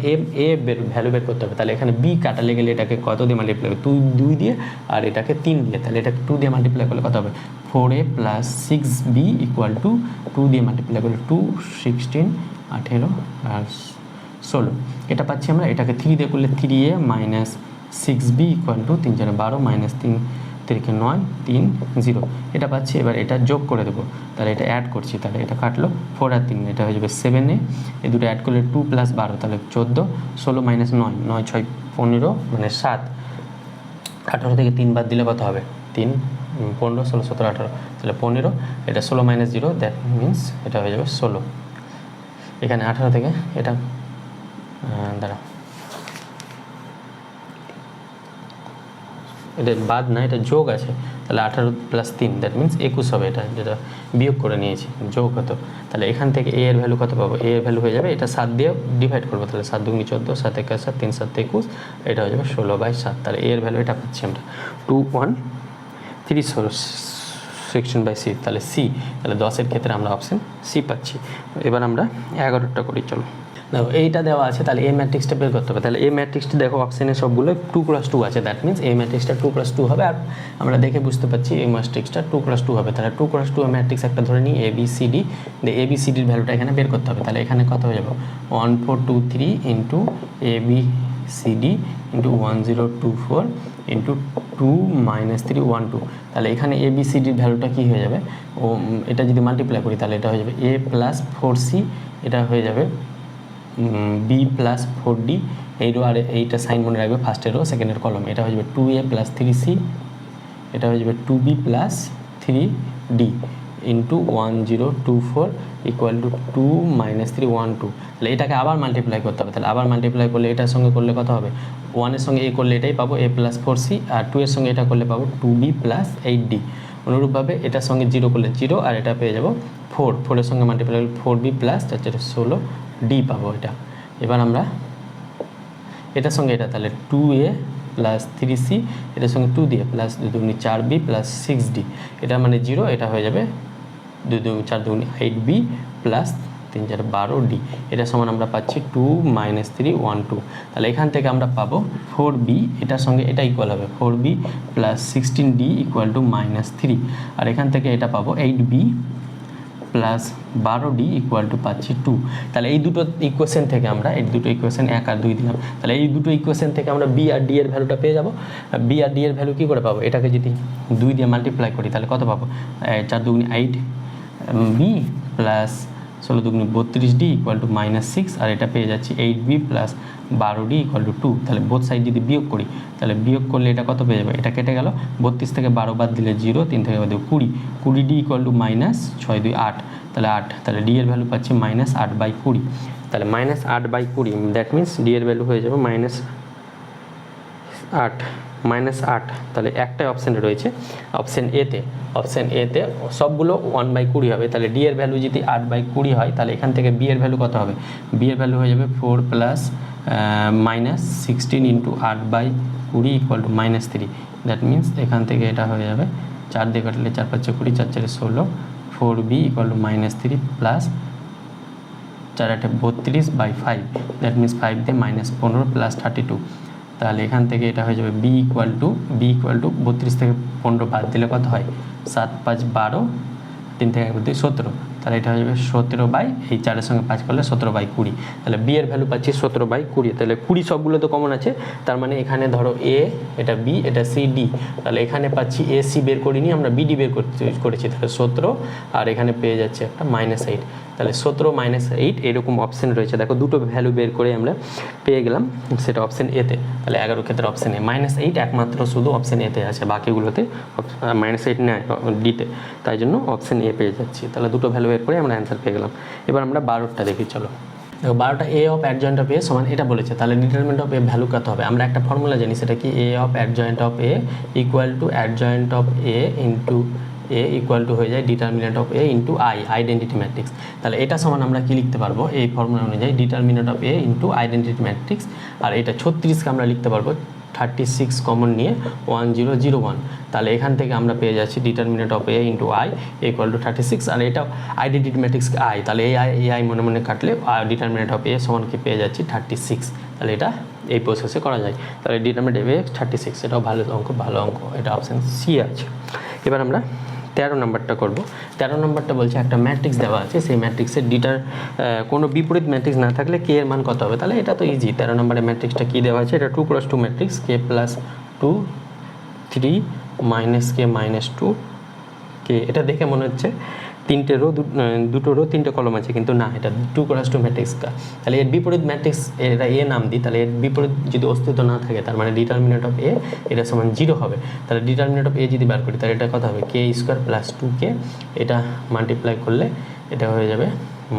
এ ভ্যালু বের করতে হবে, তাহলে এখানে বি কাটালে গেলে এটাকে কত দিয়ে মাল্টিপ্লাই হবে 2 দিয়ে, আর এটাকে 3 দিয়ে, তাহলে এটাকে 2 দিয়ে মাল্টিপ্লাই করলে কত হবে 4a plus 6b equal to 2 দিয়ে মাল্টিপ্লাই করলে 2 16 18 আর 16 এটা পাচ্ছি আমরা। এটাকে 3 দিয়ে করলে 3a minus 6b equal to 3 4 12 minus 3 3 9 3 0 এটা পাচ্ছি। এবার এটা যোগ করে দেবো, তাহলে এটা অ্যাড করছি, তাহলে এটা কাটলো 4 আর 3 এটা হয়ে যাবে 7a, এই দুটো অ্যাড করলে 2 প্লাস 12 তাহলে 14, 16 মাইনাস 9 9 6 15 মানে 7, 18 থেকে 3 বাদ দিলে কত হবে 3 15 16 17 18 তাহলে 15, এটা 16 মাইনাস 0 দ্যাট মিনস এটা হয়ে যাবে 16। এখানে 18 থেকে এটা দাঁড়া, এটা বাদ না, এটা যোগ আছে, তাহলে 18 প্লাস 3 দ্যাট মিনস 21 হবে। এটা যেটা বিয়োগ করে নিয়েছি যোগ হতো, তাহলে এখান থেকে এ এর ভ্যালু কত পাবো, এ এর ভ্যালু হয়ে যাবে, এটা 7 দিয়ে ডিভাইড করবো, তাহলে 7 দুগুণে 14 7 একে 7 3 7 21, এটা হয়ে যাবে 16/7। তাহলে এ এর ভ্যালু এটা পাচ্ছি আমরা 2134 সেকশন বাই সি, তাহলে সি, তাহলে 10-এর ক্ষেত্রে আমরা অপশন সি পাচ্ছি। এবার আমরা 11টা করি, চলো। দেখো এইটা দেওয়া আছে, তাহলে এ ম্যাট্রিক্সটা বের করতে হবে। তাহলে এ ম্যাট্রিক্সটা দেখো অপশানে সবগুলো 2x2 আছে, দ্যাট মিনস এই ম্যাট্রিক্সটা 2x2 হবে। আর আমরা দেখে বুঝতে পারছি এই ম্যাট্রিক্সটা 2x2 হবে। তাহলে 2x2 ম্যাট্রিক্স একটা ধরে নিই এ বি সি ডি, এ বি সি ডির ভ্যালুটা এখানে বের করতে হবে। তাহলে এখানে কত হয়ে যাবে 1 4 2 3 into A B C D into 1 0 2 4 into 2 3 1 2। তাহলে এখানে এ বি সি ডির ভ্যালুটা কী হয়ে যাবে, ও এটা যদি মাল্টিপ্লাই করি তাহলে এটা হয়ে যাবে এ প্লাস 4c, এটা হয়ে যাবে বি প্লাস 4d, এই রো আর এইটা সাইন মনে রাখবে, ফার্স্টের রো সেকেন্ডের কলম, এটা হয়ে যাবে 2a প্লাস 3c, এটা হয়ে যাবে 2b plus 3d into 1 0 2 4 equal to 2 3 1 2। তাহলে এটাকে আবার মাল্টিপ্লাই করতে হবে, তাহলে আবার মাল্টিপ্লাই করলে এটার সঙ্গে করলে কত হবে, 1-এর সঙ্গে এ করলে এটাই পাবো a প্লাস 4c, আর 2-এর সঙ্গে এটা করলে পাবো 2b প্লাস 8d। অনুরূপভাবে এটার সঙ্গে 0 করলে 0, আর এটা পেয়ে যাবো 4, 4-এর সঙ্গে মাল্টিপ্লাই করলে 4b প্লাস 16d পাবো এটা। এবার আমরা এটার সঙ্গে এটা, তাহলে 2a প্লাস 3c, এটার সঙ্গে 2 দিয়ে প্লাস 2 দুগুণে 4b প্লাস 6d, এটা মানে 0, এটা হয়ে যাবে 2 2 4 দুগুণে 8b প্লাস 3 4 12d, এটা সমান আমরা পাচ্ছি 2 3 1 2। তাহলে এখান থেকে আমরা পাবো 4b, এটার সঙ্গে এটা ইকুয়াল হবে 4b plus 16d equal to -3, আর এখান থেকে এটা পাবো 8b plus 12d equal to পাচ্ছি 2। তাহলে এই দুটো ইকুয়েশন থেকে আমরা, এই দুটো ইকুয়েশন 1 আর 2 দিলাম, তাহলে এই দুটো ইকুয়েশন থেকে আমরা বি আর ডি এর ভ্যালুটা পেয়ে যাবো। বি আর ডি এর ভ্যালু কী করে পাবো, এটাকে যদি 2 দিয়ে মাল্টিপ্লাই করি তাহলে কত পাবো, 4 দুগুণে 8b প্লাস 16 দুগুণে 32d ইকুয়াল টু -6, আর এটা পেয়ে যাচ্ছি 8b plus 12d equal to 2। তাহলে বোথ সাইড যদি বিয়োগ করি তাহলে বিয়োগ করলে এটা কত পেয়ে যাবে, এটা কেটে গেল, 32 থেকে 12 বাদ দিলে 0, 3 থেকে বাদ দিলে 20, 20d ইকুয়াল টু -6 2 8, তাহলে 8, তাহলে ডি এর ভ্যালু পাচ্ছি -8/20। তাহলে -8/20 দ্যাট মিনস ডি এর ভ্যালু হয়ে যাবে -8, তাহলে একটাই অপশানে রয়েছে অপশান এতে। অপশান এতে সবগুলো 1/20 হবে, তাহলে ডি এর ভ্যালু যদি 8/20 হয় তাহলে এখান থেকে বি এর ভ্যালু কত হবে, বি এর ভ্যালু হয়ে যাবে 4 plus -16 into 8/20 equal to -3, that means এখান থেকে এটা হয়ে যাবে 4 দিয়ে কাটলে 4 5 20 4 4 16, 4b equal to -3 plus 4 8 32/5, that means 5 দিয়ে -15 প্লাস 32। তাহলে এখান থেকে এটা হয়ে যাবে বি ইকুয়াল টু 32 থেকে 15 বাদ দিলে কত হয়, 7 5 12, 3 থেকে 1 2 17, তাহলে এটা হয়ে যাবে 17 বাই, এই 4-এর সঙ্গে 5 করলে 17/20। তাহলে বি এর ভ্যালু পাচ্ছি 17/20, তাহলে 20 সবগুলো তো কমন আছে, তার মানে এখানে ধরো এ, এটা বি, এটা সি ডি, তাহলে এখানে পাচ্ছি এ সি বের করিনি আমরা, বিডি বের করেছি, তাহলে 17, আর এখানে পেয়ে যাচ্ছে একটা -8, তাহলে 17 -8 এরকম অপশান রয়েছে। দেখো দুটো ভ্যালু বের করে আমরা পেয়ে গেলাম, সেটা অপশান এতে। তাহলে 11 ক্ষেত্রে অপশান এ, -8 একমাত্র শুধু অপশান এতে আছে, বাকিগুলোতে -8 নেয় ডিতে, তাই জন্য অপশান এ পেয়ে যাচ্ছি। তাহলে দুটো ভ্যালু বের করে আমরা অ্যান্সার পেয়ে গেলাম। এবার আমরা 12টা দেখি, চলো। দেখো 12টা এ অফ অ্যাডজয়েন্ট অফ এ সমান এটা বলেছে, তাহলে ডিটারমিনেন্ট অফ এ ভ্যালু কত হবে, আমরা একটা ফর্মুলা জানি, সেটা কি a of adjoint of a equal to adjoint of A into a equal to হয়ে যায় determinant of A into I, identity matrix. তাহলে এটা সমান আমরা কি লিখতে পারবো, এই ফর্মুলা অনুযায়ী determinant of A into identity matrix, আর এটা 36কে আমরা লিখতে পারবো 36 কমন নিয়ে 1001, তাহলে এখান থেকে আমরা পেয়ে যাচ্ছি determinant of A into I equal to 36, আর এটা আইডেন্টিটি ম্যাট্রিক্স আই, তাহলে এই আই মনে মনে কাটলে ডিটারমিনেন্ট অফ এ সমান কি পেয়ে যাচ্ছি 36, তাহলে এটা এই প্রসেসে করা যায়। তাহলে ডিটারমিনেন্ট অফ এ 36, এটাও ভালো অঙ্ক, এটা অপশান সি আছে। এবার আমরা 13 নম্বরটা করব। 13 নম্বরটা বলছে একটা ম্যাট্রিক্স দেওয়া আছে, সেই ম্যাট্রিক্সের ডিটার কোনো বিপরীত ম্যাট্রিক্স না থাকলে কে এর মান কত হবে। তাহলে এটা তো ইজি। 13 নম্বরের ম্যাট্রিক্সটা কী দেওয়া আছে, এটা 2x2 ম্যাট্রিক্স, কে প্লাস 2 3 মাইনাস কে মাইনাস 2 কে। এটা দেখে মনে হচ্ছে তিনটে রো, দুটো রো তিনটে কলম আছে, কিন্তু না, এটা 2x2 ম্যাট্রিক্স। তাহলে এর বিপরীত ম্যাট্রিক্স এটা এ নাম দিই, তাহলে এর বিপরীত যদি অস্তিত্ব না থাকে তার মানে ডিটারমিনেন্ট অফ এ এটা সমান 0 হবে। তাহলে ডিটারমিনেন্ট অফ এ যদি বার করি তাহলে এটা কত হবে, কে স্কোয়ার প্লাস 2কে, এটা মাল্টিপ্লাই করলে এটা হয়ে যাবে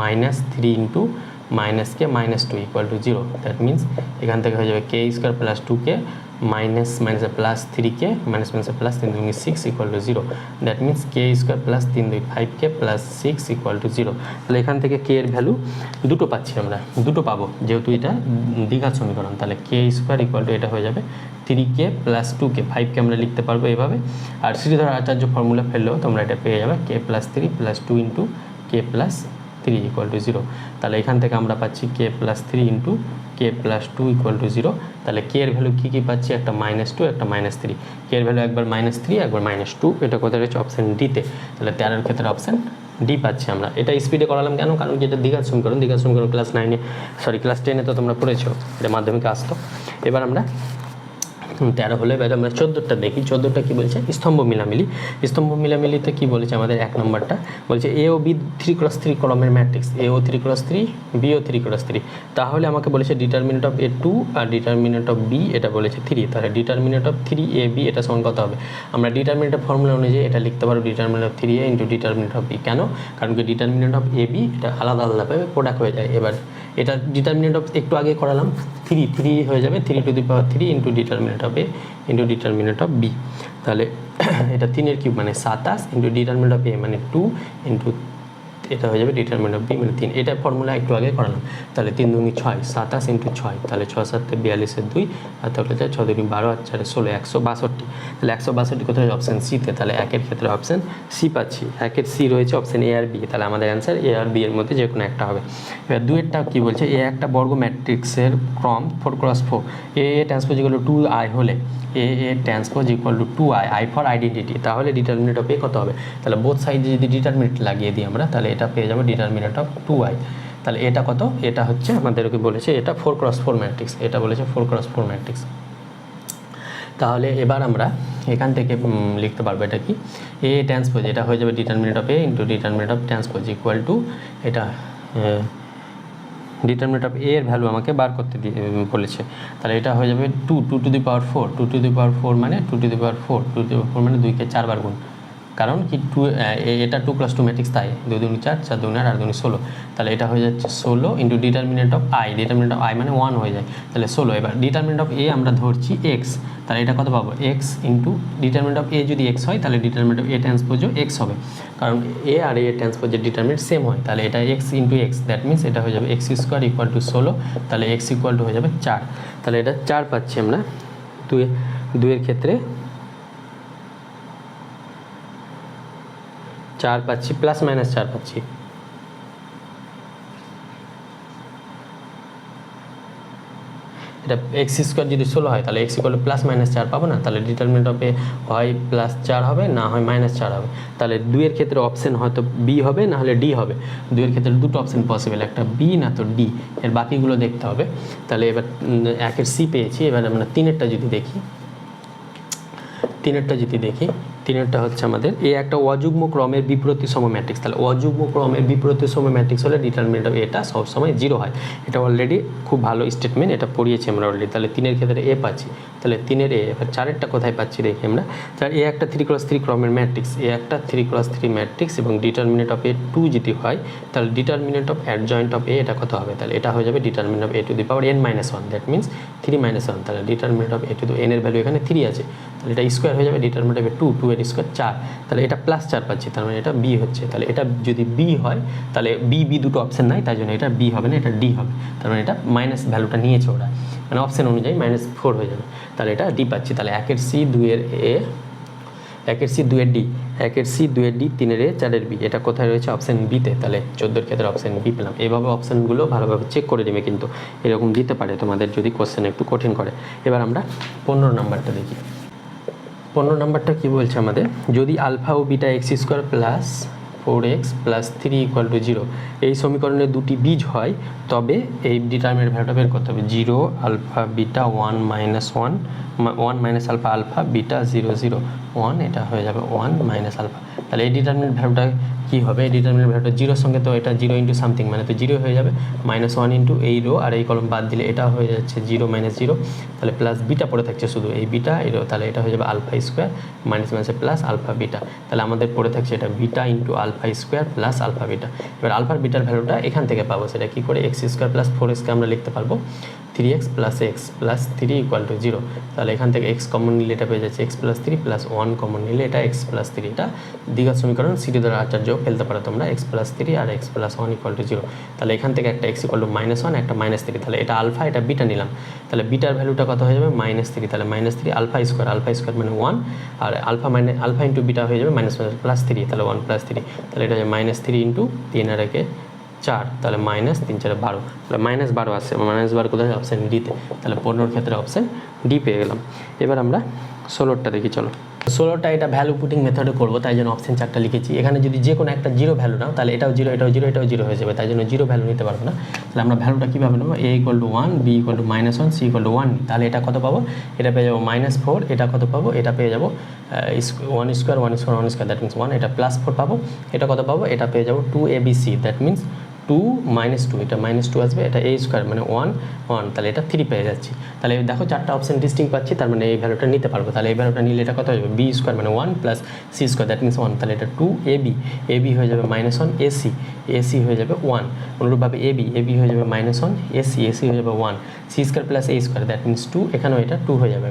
-3 into minus k minus 2 equal to 0। That means এখান থেকে হয়ে যাবে কে স্কোয়ার প্লাস 2কে মাইনাস মাইনাসে প্লাস 3কে মাইনাস মাইনাসে plus 3 2 6 equal to 0। That means k square plus 3 2 5কে প্লাস 6 ইকুয়াল টু 0। তাহলে এখান থেকে কে এর ভ্যালু দুটো পাচ্ছি, আমরা দুটো পাবো যেহেতু এটা দ্বিঘাত সমীকরণ। তাহলে কে স্কোয়ার ইকুয়াল টু এটা হয়ে যাবে 3কে প্লাস 2কে, 5কে আমরা লিখতে পারবো এভাবে। আর শ্রীধর আচার্য ফর্মুলা ফেললেও তোমরা এটা পেয়ে যাবে k plus 3 plus 2 into k plus 3 equal to 0। তাহলে এখান থেকে আমরা পাচ্ছি k plus 3 into k plus 2 equal to 0। তাহলে কে এর ভ্যালু কী কী পাচ্ছি, একটা -2 একটা -3। কে এর ভ্যালু একবার -3 একবার -2, এটা কোথায় রয়েছে অপশান ডিতে। তাহলে 13 ক্ষেত্রে অপশান ডি পাচ্ছি আমরা। এটা স্পিডে করালাম কেন, কারণ যেটা দ্বিঘাত সমীকরণ ক্লাস 10-এ তো তোমরা পড়েছো, এটা মাধ্যমিকে আসতো। এবার আমরা 13 হলে এবার আমরা 14টা দেখি। 14টা কী বলছে, স্তম্ভ মিলামিলি। স্তম্ভ মিলামিলিতে কী বলেছে আমাদের 1 নম্বরটা বলছে এ ও বি 3x3 কলমের ম্যাট্রিক্স, এ ও 3x3 বি ও 3x3। তাহলে আমাকে বলেছে ডিটারমিনেন্ট অফ এ 2 আর ডিটারমিনেন্ট অফ বি এটা বলেছে 3। তাহলে ডিটারমিনেন্ট অফ 3 এ বি এটা সমান কত হবে, আমরা ডিটারমিনেন্ট অফ ফর্মুলা অনুযায়ী এটা লিখতে পারবো determinant of 3a into determinant of B. কেন, কারণ কি ডিটারমিনেন্ট অফ এ বি এটা আলাদা আলাদাভাবে প্রোডাক্ট হয়ে যায়। এবার এটা ডিটারমিনেন্ট অফ একটু আগে করালাম, 3 হয়ে যাবে 3 to the power 3 into determinant of A into determinant of B. তাহলে এটা 3 কিউব মানে 27 ইন্টু ডিটারমিনেন্ট অফ এ মানে 2 ইন্টু এটা হয়ে যাবে ডিটারমিনেন্ট অফ বি মানে 3। এটা ফর্মুলা একটু আগে করালাম। তাহলে 3 2 6, 27 ইন্টু 6, তাহলে 6 7 42 2, আর তাহলে 6 2 12 আর 4 16, 162। তাহলে 162 কোথায়, অপশান সিতে। তাহলে 1-এর ক্ষেত্রে অপশান সি পাচ্ছি, 1-এর সি রয়েছে অপশান এ আর বি। তাহলে আমাদের অ্যান্সার এ আর বি এর মধ্যে যে কোনো একটা হবে। এবার 2-এরটা কী বলছে, এ একটা বর্গ ম্যাট্রিক্সের ক্রম 4x4, A transpose equal to 2i হলে এ transpose equal to 2i, I for identity. তাহলে ডিটারমিনেন্ট অফ এ কত হবে, তাহলে বোথ সাইডে যদি ডিটারমিনেন্ট লাগিয়ে দিই আমরা, তাহলে এটা পেয়ে যাবো ডিটারমিনেন্ট অফ 2i। তাহলে এটা কত, এটা হচ্ছে আমাদেরকে বলেছে এটা 4x4 ম্যাট্রিক্স, এটা বলেছে 4x4 ম্যাট্রিক্স। তাহলে এবার আমরা এখান থেকে লিখতে পারবো এটা কি, এ ট্রান্সপোজ, এটা হয়ে যাবে determinant of A into determinant of transpose equal to এটা ডিটারমিনেন্ট অফ এ এর ভ্যালু আমাকে বার করতে বলেছে। তাহলে এটা হয়ে যাবে 2 to the power 4, 2 to the power 4 মানে 2 to the power 4, 2 to the power 4 মানে 2কে 4 বার গুণ। কারণ কি এটা 2+2 ম্যাট্রিক্স, তাই 2 2 4, 4 2 8, 8 2 16। তাহলে এটা হয়ে যাচ্ছে 16 into determinant of I, determinant of I মানে 1 হয়ে যায়, তাহলে 16। এবার ডিটারমিনেন্ট অফ এ আমরা ধরছি এক্স, তাহলে এটা কত পাবো, x into determinant of a যদি এক্স হয় তাহলে ডিটারমিনেন্ট অফ এ ট্রান্সপোজও এক্স হবে, কারণ এ আর এ ট্রান্সপোজের ডিটারমিনেন্ট সেম হয়। তাহলে এটা x into x, that means এটা হয়ে যাবে এক্স স্কোয়ার ইকুয়াল টু 16। তাহলে এক্স ইকুয়াল টু হয়ে যাবে 4। তাহলে এটা 4 পাচ্ছি আমরা 2-এর ক্ষেত্রে 4 পাচ্ছি, প্লাস মাইনাস 4 পাচ্ছি। এটা এক্স স্কোয়ার যদি 16 হয় তাহলে এক্স ইকুয়াল প্লাস মাইনাস 4 পাবো না, তাহলে ডিটারমিনেন্ট অফ এ হয় +4 হবে, না হয় -4 হবে। তাহলে 2-এর ক্ষেত্রে অপশন হয়তো বি হবে না হলে ডি হবে। 2-এর ক্ষেত্রে দুটো অপশন পসিবল, একটা বি না তো ডি, এর বাকিগুলো দেখতে হবে। তাহলে এবার 1-এর সি পেয়েছি। এবার আমরা 3-এরটা যদি দেখি, 3-এরটা হচ্ছে আমাদের এ একটা অযুগ্ম ক্রমের বিপ্রতিসম ম্যাট্রিক্স। তাহলে অযুগ্ম ক্রমের বিপ্রতিসম ম্যাট্রিক্স হলে ডিটারমিনেন্ট অফ এটা সবসময় 0 হয়। এটা অলরেডি খুব ভালো স্টেটমেন্ট, এটা পড়িয়েছি আমরা অলরেডি। তাহলে 3-এর ক্ষেত্রে এ পাচ্ছি, তাহলে 3-এর এ। এবার 4-এরটা কোথায় পাচ্ছি দেখি আমরা। তাহলে এ একটা 3x3 ক্রমের ম্যাট্রিক্স, এ একটা 3x3 ম্যাট্রিক্স এবং ডিটারমিনেন্ট অফ এ 2 যদি হয় তাহলে ডিটারমিনেন্ট অফ অ্যাডজয়েন্ট অফ এ এটা কত হবে, তাহলে এটা হয়ে যাবে determinant of A two the power n-1, that means 3 - 1। তাহলে determinant of A to the n এর ভ্যালু এখানে 3 আছে, তাহলে এটা স্কোয়ার হয়ে যাবে ডিটারমিনেন্ট অফ এ 2, 2 এর স্কোয়ার 4। তাহলে এটা +4 পাচ্ছি, তার মানে এটা বি হচ্ছে। তাহলে এটা যদি বি হয় তাহলে বি দুটো অপশন নাই, তাই জন্য এটা বি হবে না, এটা ডি হবে। তার মানে এটা মাইনাস ভ্যালুটা নিয়েছে ওরা, মানে অপশন অনুযায়ী -4 হয়ে যাবে। তাহলে এটা ডি পাচ্ছি। তাহলে 1-এর সি, 2-এর এ, 1-এর সি, 2-এর ডি, 1-এর সি, 2-এর ডি, 3-এর এ, 4-এর বি। এটা কোথায় রয়েছে, অপশন বিতে। তাহলে 14-এর ক্ষেত্রে অপশন বি পেলাম। এইভাবে অপশানগুলো ভালোভাবে চেক করে দেবে, কিন্তু এরকম দিতে পারে তোমাদের যদি কোশ্চেন একটু কঠিন করে। এবার আমরা 15 নাম্বারটা দেখি। 15 নাম্বারটা কি বলছে আমাদের, যদি আলফা ও beta x square plus 4x plus 3 equal to 0 এই সমীকরণের দুটি বীজ হয়, তবে এই ডিটারমিনেন্ট ভ্যালুটা বের করতে হবে। 0 alpha beta 1 minus 1 1 minus alpha alpha beta 0 0 1, এটা হয়ে যাবে 1 মাইনাস আলফা। তাহলে এই ডিটারমিনেন্ট ভ্যালুটা কী হবে, এই ডিটারমিনেন্ট ভ্যালুটা জিরোর সঙ্গে, তো এটা 0 ইন্টু সামথিং মানে তো 0 হয়ে যাবে, মাইনাস 1 ইন্টু এই রো আর এই কলম বাদ দিলে এটা হয়ে যাচ্ছে 0 মাইনাস 0, তাহলে প্লাস বিটা পড়ে থাকছে শুধু এই বিটা এই রো, তাহলে এটা হয়ে যাবে আলফা স্কোয়ার মাইনাস মাইনাসে প্লাস আলফা বিটা, তাহলে আমাদের পড়ে থাকছে এটা beta into alpha square plus alpha beta. এবার আলফার বিটার ভ্যালুটা এখান থেকে পাবো, সেটা কী করে, এক্স স্কোয়ার প্লাস 4xকে আমরা লিখতে পারবো 3x plus x plus 3 equal to 0, তাহলে এখান থেকে এক্স কমন নিলে এটা পেয়ে যাচ্ছে এক্স প্লাস 3 প্লাস 1 কমন নিলে এটা এক্স প্লাস 3, এটা দ্বিঘাত সমীকরণ সিটি দ্বারা আচার্যও ফেলতে পারো তোমরা, এক্স প্লাস 3 আর এক্স প্লাস 1 ইকুয়াল টু 0, তাহলে এখান থেকে একটা এক্স ইকুয়াল টু মাইনাস 1 একটা মাইনাস 3, তাহলে এটা আলফা এটা বিটা নিলাম, তাহলে বিটার ভ্যালুটা কত হয়ে যাবে মাইনাস 3, তাহলে মাইনাস 3 আলফা স্কোয়ার মানে 1 আর আলফা ইন্টু বিটা হয়ে যাবে মাইনাস প্লাস 3, তাহলে 1 প্লাস 3, তাহলে এটা হচ্ছে মাইনাস 3 ইন্টু 3 আর 4, তাহলে মাইনাস 3 4 12, তাহলে মাইনাস 12 আসছে, মাইনাস 12 কোথায়, অপশান ডিতে, তাহলে 15 ক্ষেত্রে অপশান ডি পেয়ে গেলাম। এবার আমরা 16টা দেখি, চলো 16টা এটা ভ্যালু পুটিং মেথডে করবো, তাই জন্য অপশান 4টা লিখেছি। এখানে যদি যে কোনো একটা জিরো ভ্যালু নাও তাহলে এটাও জিরো এটাও জিরো এটাও জিরো হয়ে যাবে, তাই জন্য জিরো ভ্যালু নিতে পারবো না, তাহলে আমরা ভ্যালুটা কীভাবে নেবো, a equal to 1 b equal to minus 1 c equal to 1, তাহলে এটা কত পাবো, এটা পেয়ে যাবো মাইনাস 4, এটা কত পাবো, এটা পেয়ে যাবো 1 square 1 square 1 square that means 1, এটা প্লাস 4 পাবো, এটা কত পাবো, এটা পেয়ে যাবো 2abc দ্যাট মিনস 2 মাইনাস 2, এটা মাইনাস 2 আসবে, এটা a স্কোয়ার মানে 1 1, তাহলে এটা 3 পেয়ে যাচ্ছি, তাহলে দেখো 4টা অপশান ডিস্টিং পাচ্ছি, তার মানে এই ভ্যালুটা নিতে পারবো, তাহলে এই ভ্যালুটা নিলে এটা কত হয়ে যাবে, b স্কোয়ার মানে 1 plus c square that means 1, তাহলে এটা 2ab ab হয়ে যাবে মাইনাস 1 ac হয়ে যাবে 1, অনুরূপভাবে ab হয়ে যাবে মাইনাস 1 ac হয়ে যাবে 1, c square plus a square that means 2, এখানেও এটা 2 হয়ে যাবে,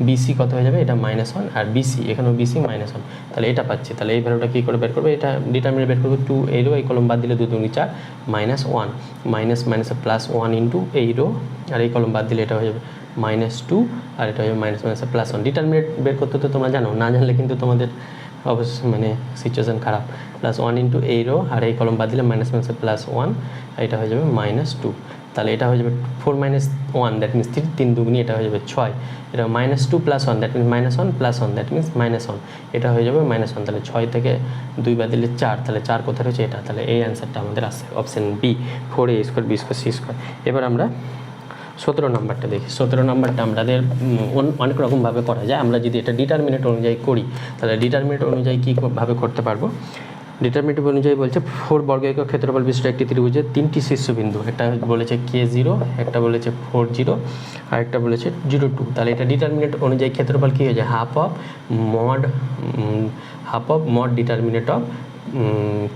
bc কত হয়ে যাবে, এটা মাইনাস 1 আর bc এখানেও bc মাইনাস 1, তাহলে এটা পাচ্ছি, তাহলে এই ভ্যালুটা কী করে বের করবে, এটা ডিটারমিনেন্ট বের করবো 2 এই রো এই কলম বাদ দিলে 2 2 4 মাইনাস 1 মাইনাস মাইনাসে প্লাস 1 ইন্টু এই রো আর এই কলম বাদ দিলে এটা হয়ে যাবে মাইনাস 2 আর এটা হয়ে যাবে মাইনাস মাইনাসে প্লাস 1, ডিটারমিনেন্ট বের করতে তো তোমরা জানো, না জানলে কিন্তু তোমাদের অবশ্যই মানে সিচুয়েশান খারাপ, প্লাস 1 ইন্টু এই রো আর এই কলম বাদ দিলে মাইনাস মাইনাসে প্লাস 1 আর এটা হয়ে যাবে মাইনাস 2, তাহলে এটা হয়ে যাবে 4 মাইনাস 1 দ্যাট মিনস 3 3 দুগুনি এটা হয়ে যাবে 6, এটা minus 2 plus 1 that means minus 1 plus 1 that means minus 1, এটা হয়ে যাবে মাইনাস 1, তাহলে 6 থেকে 2 বাদ দিলে 4, তাহলে 4 কোথায় রয়েছে এটা, তাহলে এই অ্যান্সারটা আমাদের আসছে option B 4a square B square C square. এবার আমরা 17 নাম্বারটা দেখি, 17 নাম্বারটা আমাদের অনেক রকমভাবে করা যায়, আমরা যদি এটা ডিটারমিনেন্ট অনুযায়ী করি তাহলে ডিটারমিনেন্ট অনুযায়ী কীভাবে করতে পারবো, ডিটারমিনেন্ট অনুযায়ী বলছে 4 বর্গ একক ক্ষেত্রফল বিশিষ্ট একটি ত্রিভুজের 3টি শীর্ষবিন্দু, একটা বলেছে k0, একটা বলেছে 40 আর একটা বলেছে 02, তাহলে এটা ডিটারমিনেন্ট অনুযায়ী ক্ষেত্রফল কী হয়েছে, half of mod determinant of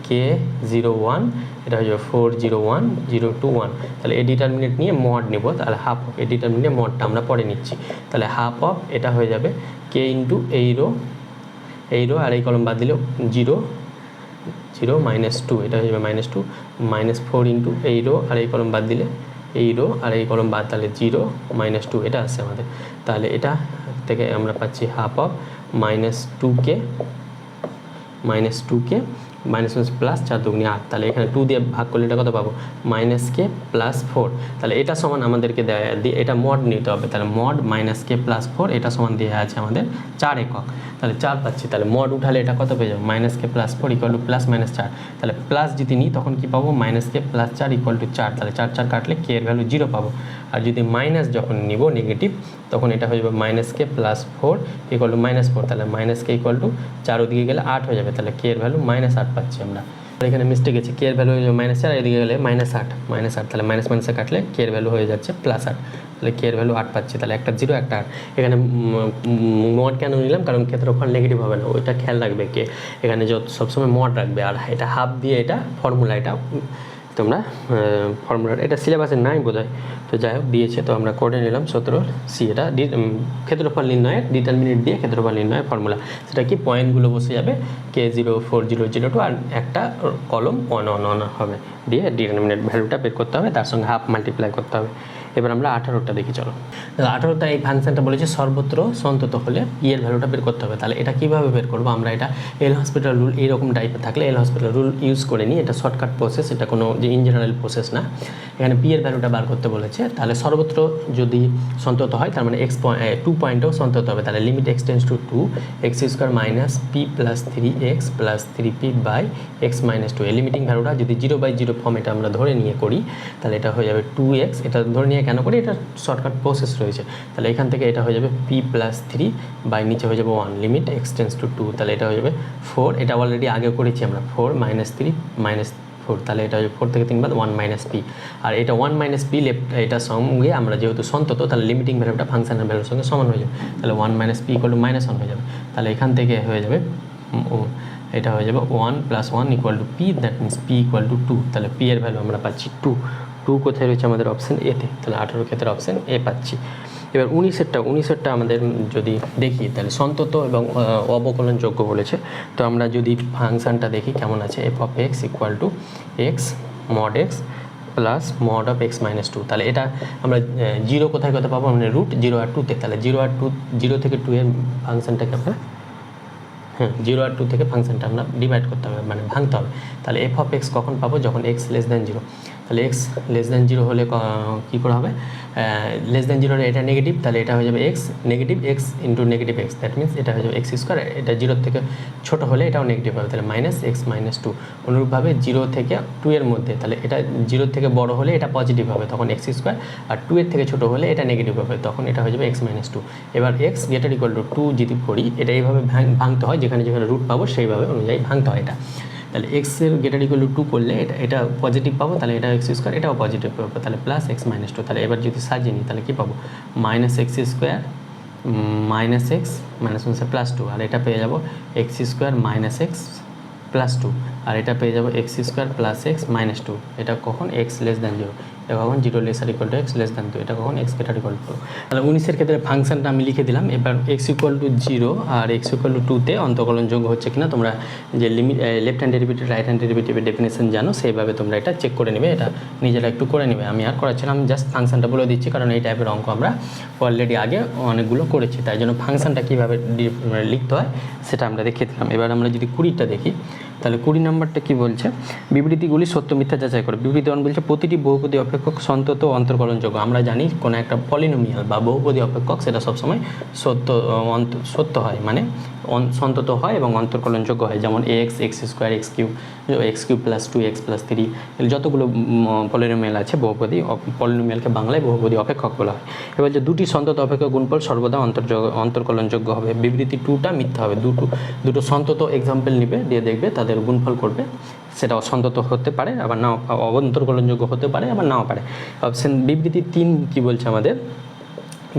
k01, এটা হয়ে যাবে 401 021, তাহলে এই ডিটারমিনেন্ট নিয়ে মড নেব, তাহলে হাফ অফ এই ডিটারমিনেন্ট মডটা আমরা পরে নিচ্ছি, তাহলে হাফ অফ এটা হয়ে যাবে k ইন্টু এই রো আর এই কলম বাদ দিলে 0 মাইনাস 2, এটা হয়ে যাবে মাইনাস 2 মাইনাস 4 ইন্টু এই রো আর এই কলম বাদ দিলে এই রো আর এই কলম বাদ, তাহলে 0 মাইনাস 2 এটা আসছে আমাদের, তাহলে এটা থেকে আমরা পাচ্ছি half of minus 2k minus plus 4 দুগুনি 8, তাহলে এখানে 2 দিয়ে ভাগ করলে এটা কত পাবো, মাইনাস কে প্লাস 4, তাহলে এটা সমান আমাদেরকে দেওয়া দিয়ে এটা মড নিতে হবে, তাহলে মড মাইনাস কে প্লাস 4 এটা সমান দেওয়া আছে আমাদের 4 একক, তাহলে 4 পাচ্ছি, তাহলে মড উঠালে এটা কত পেয়ে যাবো, minus k plus 4 equal to plus minus 4, তাহলে প্লাস যদি নিই তখন কী পাবো, minus k plus 4 equal to 4, তাহলে 4 4 কাটলে কে এর ভ্যালু 0 পাবো, আর যদি মাইনাস যখন নিব নেগেটিভ তখন এটা হয়ে যাবে minus k plus 4 equal to minus 4, তাহলে মাইনাস কে ইকুয়াল টু 4 ওদিকে গেলে 8 হয়ে যাবে, তাহলে কে এর ভ্যালু মাইনাস 8 পাচ্ছি আমরা, এখানে মিস্টেক আছে, কে এর ভ্যালু হয়ে যাবে মাইনাস 4 এদিকে গেলে মাইনাস 8, তাহলে মাইনাস মাইনাসে কাটলে কে এর ভ্যালু হয়ে যাচ্ছে প্লাস 8, তাহলে কে এর ভ্যালু 8 পাচ্ছি, তাহলে একটা 0 একটা 8, এখানে মড কেন নিলাম, কারণ ক্ষেত্রফল নেগেটিভ হবে না, ওইটা খেয়াল রাখবে কে এখানে সবসময় মড রাখবে, আর এটা হাফ দিয়ে এটা ফর্মুলা, এটা তোমরা ফর্মুলাটা এটা সিলেবাসে নাই বোধহয়, তো যাই হোক দিয়েছে তো আমরা করে নিলাম 17C, এটা ক্ষেত্রফল নির্ণয়ের ডিটারমিনেন্ট দিয়ে ক্ষেত্রফল নির্ণয়ের ফর্মুলা, সেটা কি পয়েন্টগুলো বসে যাবে k0 40 02 আর একটা কলম 1 1 1 হবে, দিয়ে ডিটারমিনেন্ট ভ্যালুটা বের করতে হবে, তার সঙ্গে হাফ মাল্টিপ্লাই করতে হবে। এবার আমরা 18টা দেখি চলো। 18টা এই ফাংশনটা বলেছে সর্বত্র সন্তত হলে পি এর ভ্যালুটা বের করতে হবে। তাহলে এটা কীভাবে বের করবো আমরা, এটা এল হসপিটাল রুল এইরকম টাইপের থাকলে এল হসপিটাল রুল ইউজ করে নিই, এটা শর্টকাট প্রসেস, এটা কোনো যে ইন জেনারেল প্রসেস না। এখানে পি এর ভ্যালুটা বার করতে বলেছে, তাহলে সর্বত্র যদি সন্তত হয় তার মানে এক্স 2 পয়েন্টেও সন্তত হবে। তাহলে limit x tends to 2 x square minus p plus 3x plus 3p by x minus 2। এই লিমিটিং ভ্যালুটা যদি 0/0 ফর্ম এটা আমরা ধরে নিয়ে করি তাহলে এটা হয়ে যাবে 2x। এটা ধরে নিয়ে কেন করি, এটা শর্টকাট প্রসেস রয়েছে। তাহলে এখান থেকে এটা হয়ে যাবে p প্লাস 3 বাই নিচে হয়ে যাবে 1 লিমিট এক্স টেন্স টু 2। তাহলে এটা হয়ে যাবে 4, এটা অলরেডি আগে করেছি আমরা, 4 মাইনাস 3 মাইনাস 4, তাহলে এটা হচ্ছে 4 থেকে 3 বাদ 1 মাইনাস পি। আর এটা 1 মাইনাস পি লেফট, এটার সঙ্গে আমরা যেহেতু সন্তত তাহলে লিমিটিং ভ্যালুটা ফাংশনের ভ্যালুর সঙ্গে সমান হয়ে যাবে। তাহলে 1 minus P equal to minus 1 হয়ে যাবে। তাহলে এখান থেকে হয়ে যাবে এটা হয়ে যাবে 1 plus 1 equal two P, that means P equal to 2। তাহলে পি এর ভ্যালু আমরা পাচ্ছি 2 কোথায় রয়েছে আমাদের অপশান এতে, তাহলে 18 ক্ষেত্রে অপশান এ পাচ্ছি। এবার 19টা আমরা যদি দেখি তাহলে সন্তত এবং অবকলনযোগ্য বলেছে। তো আমরা যদি ফাংশনটা দেখি কেমন আছে, F of x equal to x mod x plus mod of x minus 2। তাহলে এটা আমরা 0 কোথায় পাবো, মানে রুট 0 আর 2তে। তাহলে 0 থেকে 2 এর ফাংশনটাকে আমরা 0 আর 2 থেকে ফাংশনটা আমরা ডিভাইড করতে হবে, মানে ভাঙতে হবে। তাহলে এফ অফ এক্স কখন পাবো, যখন এক্স লেস দ্যান 0। তাহলে এক্স লেস দ্যান 0 হলে কী করা হবে, লেস দ্যান 0 হলে এটা নেগেটিভ, তাহলে এটা হয়ে যাবে x negative x into negative x, that means এটা হয়ে যাবে এক্স স্কোয়ার। এটা 0 থেকে ছোটো হলে এটাও নেগেটিভ হবে, তাহলে মাইনাস এক্স মাইনাস 2। অনুরূপভাবে 0 থেকে 2 এর মধ্যে, তাহলে এটা 0 থেকে বড় হলে এটা পজিটিভ হবে, তখন এক্স স্কোয়ার। আর 2 এর থেকে ছোটো হলে এটা নেগেটিভ হবে, তখন এটা হয়ে যাবে এক্স মাইনাস 2। এবার এক্স গ্রেটার ইকুয়াল টু 2 যদি করি, এটা এইভাবে ভাঙতে হয়, যেখানে যেখানে রুট পাবো সেইভাবে অনুযায়ী ভাঙতে হয় এটা। তাহলে এক্সের গ্রেটার ইকুয়াল টু 2 করলে এটা পজিটিভ পাবো, তাহলে এটা এক্স স্কোয়ার, এটাও পজিটিভ পাবো, তাহলে প্লাস এক্স মাইনাস 2। তাহলে এবার যদি সাজিয়ে নিই তাহলে কী পাবো, minus x square minus x minus 1 plus 2। আর এটা পেয়ে যাবো x square minus x plus 2। আর এটা পেয়ে যাবো x square plus x minus 2। এটা কখন এক্স লেস দ্যান 0, এটা কখন 0 lesser equal to x less than 2, এটা কখন এক্স গ্রেটার ইকুয়াল টু। তাহলে 19-এর ক্ষেত্রে ফাংশনটা আমি লিখে দিলাম। এবার এক্স ইকুয়াল টু 0 আর এক্স ইকুয়াল টু 2তে অন্তকলনযোগ্য হচ্ছে কিনা তোমরা যে limit left hand derivative right hand ডেরিভেটিভের ডেফিনেশন জানো, সেইভাবে তোমরা এটা চেক করে নেবে, এটা নিজেরা একটু করে নেবে। আমি আর করাচ্ছিলাম, জাস্ট ফাংশনটা বলে দিচ্ছি, কারণ এই টাইপের অঙ্ক আমরা অলরেডি আগে অনেকগুলো করেছি, তাই জন্য ফাংশনটা কীভাবে লিখতে হয় সেটা আমরা দেখিয়ে দিলাম। এবার আমরা যদি 20টা দেখি, তাহলে 20 নম্বরটা কী বলছে, বিবৃতিগুলি সত্য মিথ্যা যাচাই করে। বিবৃতি 1 বলছে প্রতিটি বহুপদী অপেক্ষক সন্তত অন্তর্কলনযোগ্য। আমরা জানি কোনো একটা পলিনোমিয়াল বা বহুপদী অপেক্ষক সেটা সবসময় সত্য হয়, মানে সন্তত হয় এবং অন্তর্কলনযোগ্য হয়। যেমন x square x cube plus 2x plus 3, যতগুলো পলিনোমিয়াল আছে বহুপদী পলিনোমিয়ালকে বাংলায় বহুপদী অপেক্ষক বলা হয়। এবার যে দুটি সন্তত অপেক্ষক গুণফল সর্বদা অন্তর্কলনযোগ্য হবে। বিবৃতি 2টা মিথ্যা হবে। দুটো সন্তত এক্সাম্পল নিবে, দিয়ে দেখবে তাদের গুণফল করবে, সেটা অসন্তত হতে পারে, আবার নাও অন্তর্কলনযোগ্য হতে পারে, আবার নাও পারে। অপশন বিবৃতি 3 কি বলছে আমাদের,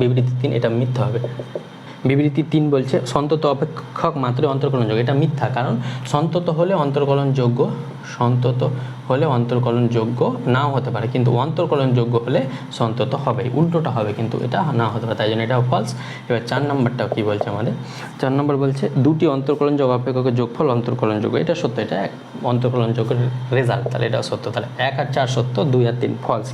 বিবৃতি 3 এটা মিথ্যা হবে। বিবৃতি 3 বলছে সন্তত অপেক্ষক মাত্রই অন্তর্কলনযোগ্য, এটা মিথ্যা, কারণ সন্তত হলে অন্তর্কলনযোগ্য, সন্তত হলে অন্তর্কলনযোগ্য নাও হতে পারে, কিন্তু অন্তর্কলনযোগ্য হলে সন্তত হবে, উল্টোটা হবে, কিন্তু এটা না হতে পারে, তাই জন্য এটাও ফলস। এবার 4 নম্বরটাও কী বলছে আমাদের, 4 নম্বর বলছে দুটি অন্তর্কলনযোগ্য অপেক্ষকের যোগফল অন্তর্কলনযোগ্য, এটা সত্য, এটা অন্তর্কলনযোগ্যের রেজাল্ট, তাহলে এটা সত্য। তাহলে 1 আর 4 সত্য, 2 আর 3 ফলস।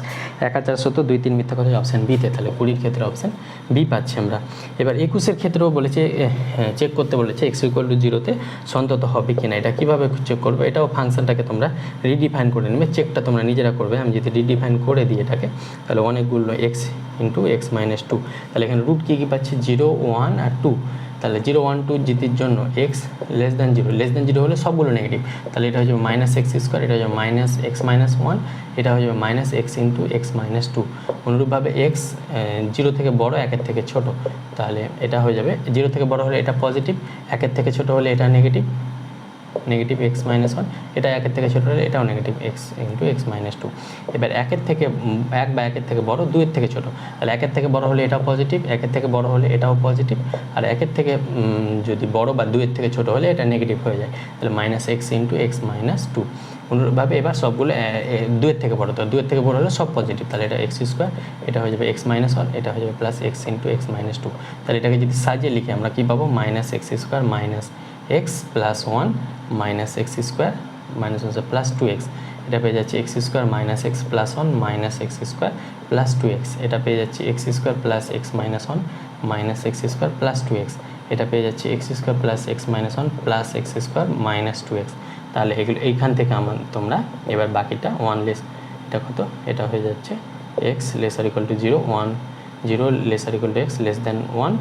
1 আর 4 সত্য, 2 3 মিথ্যা, কথা অপশান বিতে, তাহলে 20-র ক্ষেত্রে অপশান বি পাচ্ছি আমরা। এবার 21-এর ক্ষেত্রেও বলেছে চেক করতে বলেছে এক্স ইকুয়াল টু 0-তে সন্তত হবে কিনা। এটা কীভাবে চেক করবে, এটাও ফাংশনটাকে তোমরা রিডিফাইন করে নেবে, চেকটা তোমরা নিজেরা করবে। আমি যদি রিডিফাইন করে দিই এটাকে, তাহলে অনেকগুলো এক্স ইন্টু এক্স মাইনাস 2, তাহলে এখানে রুট কী পাচ্ছি 0 1 আর 2। তাহলে 0 1 2 জিতির জন্য এক্স লেস দ্যান 0 হলে সবগুলো নেগেটিভ, তাহলে এটা হয়ে যাবে মাইনাস এক্স স্কোয়ার, এটা হয়ে যাবে মাইনাস এক্স মাইনাস 1, এটা হয়ে যাবে minus x into x minus 2। অনুরূপভাবে এক্স 0 থেকে বড় 1-এর থেকে ছোট, তাহলে এটা হয়ে যাবে 0 থেকে বড় হলে এটা পজিটিভ, 1-এর থেকে ছোট হলে এটা নেগেটিভ এক্স মাইনাস 1, এটা 1-এর থেকে ছোটো হলে এটাও negative x into x minus 2। এবার 1-এর থেকে 1 বা 1-এর থেকে বড় 2-এর থেকে ছোটো, তাহলে 1-এর থেকে বড় হলে এটাও পজিটিভ, 1-এর থেকে বড় হলে এটাও পজিটিভ, আর 1-এর থেকে যদি বড় বা 2-এর থেকে ছোটো হলে এটা নেগেটিভ হয়ে যায়, তাহলে minus x into x minus 2। অনুরূপভাবে এবার সবগুলো 2-এর থেকে বড়, তো 2-এর থেকে বড় হলে সব পজিটিভ, তাহলে এটা এক্স স্কোয়ার, এটা হয়ে যাবে এক্স মাইনাস 1, এটা হয়ে যাবে plus x into x minus 2। তাহলে এটাকে যদি সাজিয়ে লিখি আমরা কী পাবো, minus x square minus x plus 1 minus x square minus 1 plus 2x, এটা পেয়ে যাচ্ছি x square minus x plus one minus x square plus two x, এটা পেয়ে যাচ্ছি x square plus x minus one minus x square plus two x, এটা পেয়ে যাচ্ছি x square plus x minus one plus x square minus two x. তাহলে এগুলো এইখান থেকে তোমরা এবার বাকিটা ওয়ান লেস, এটা কত, এটা হয়ে যাচ্ছে x lesser equal to 0, 1 0 lesser equal to x less than 1,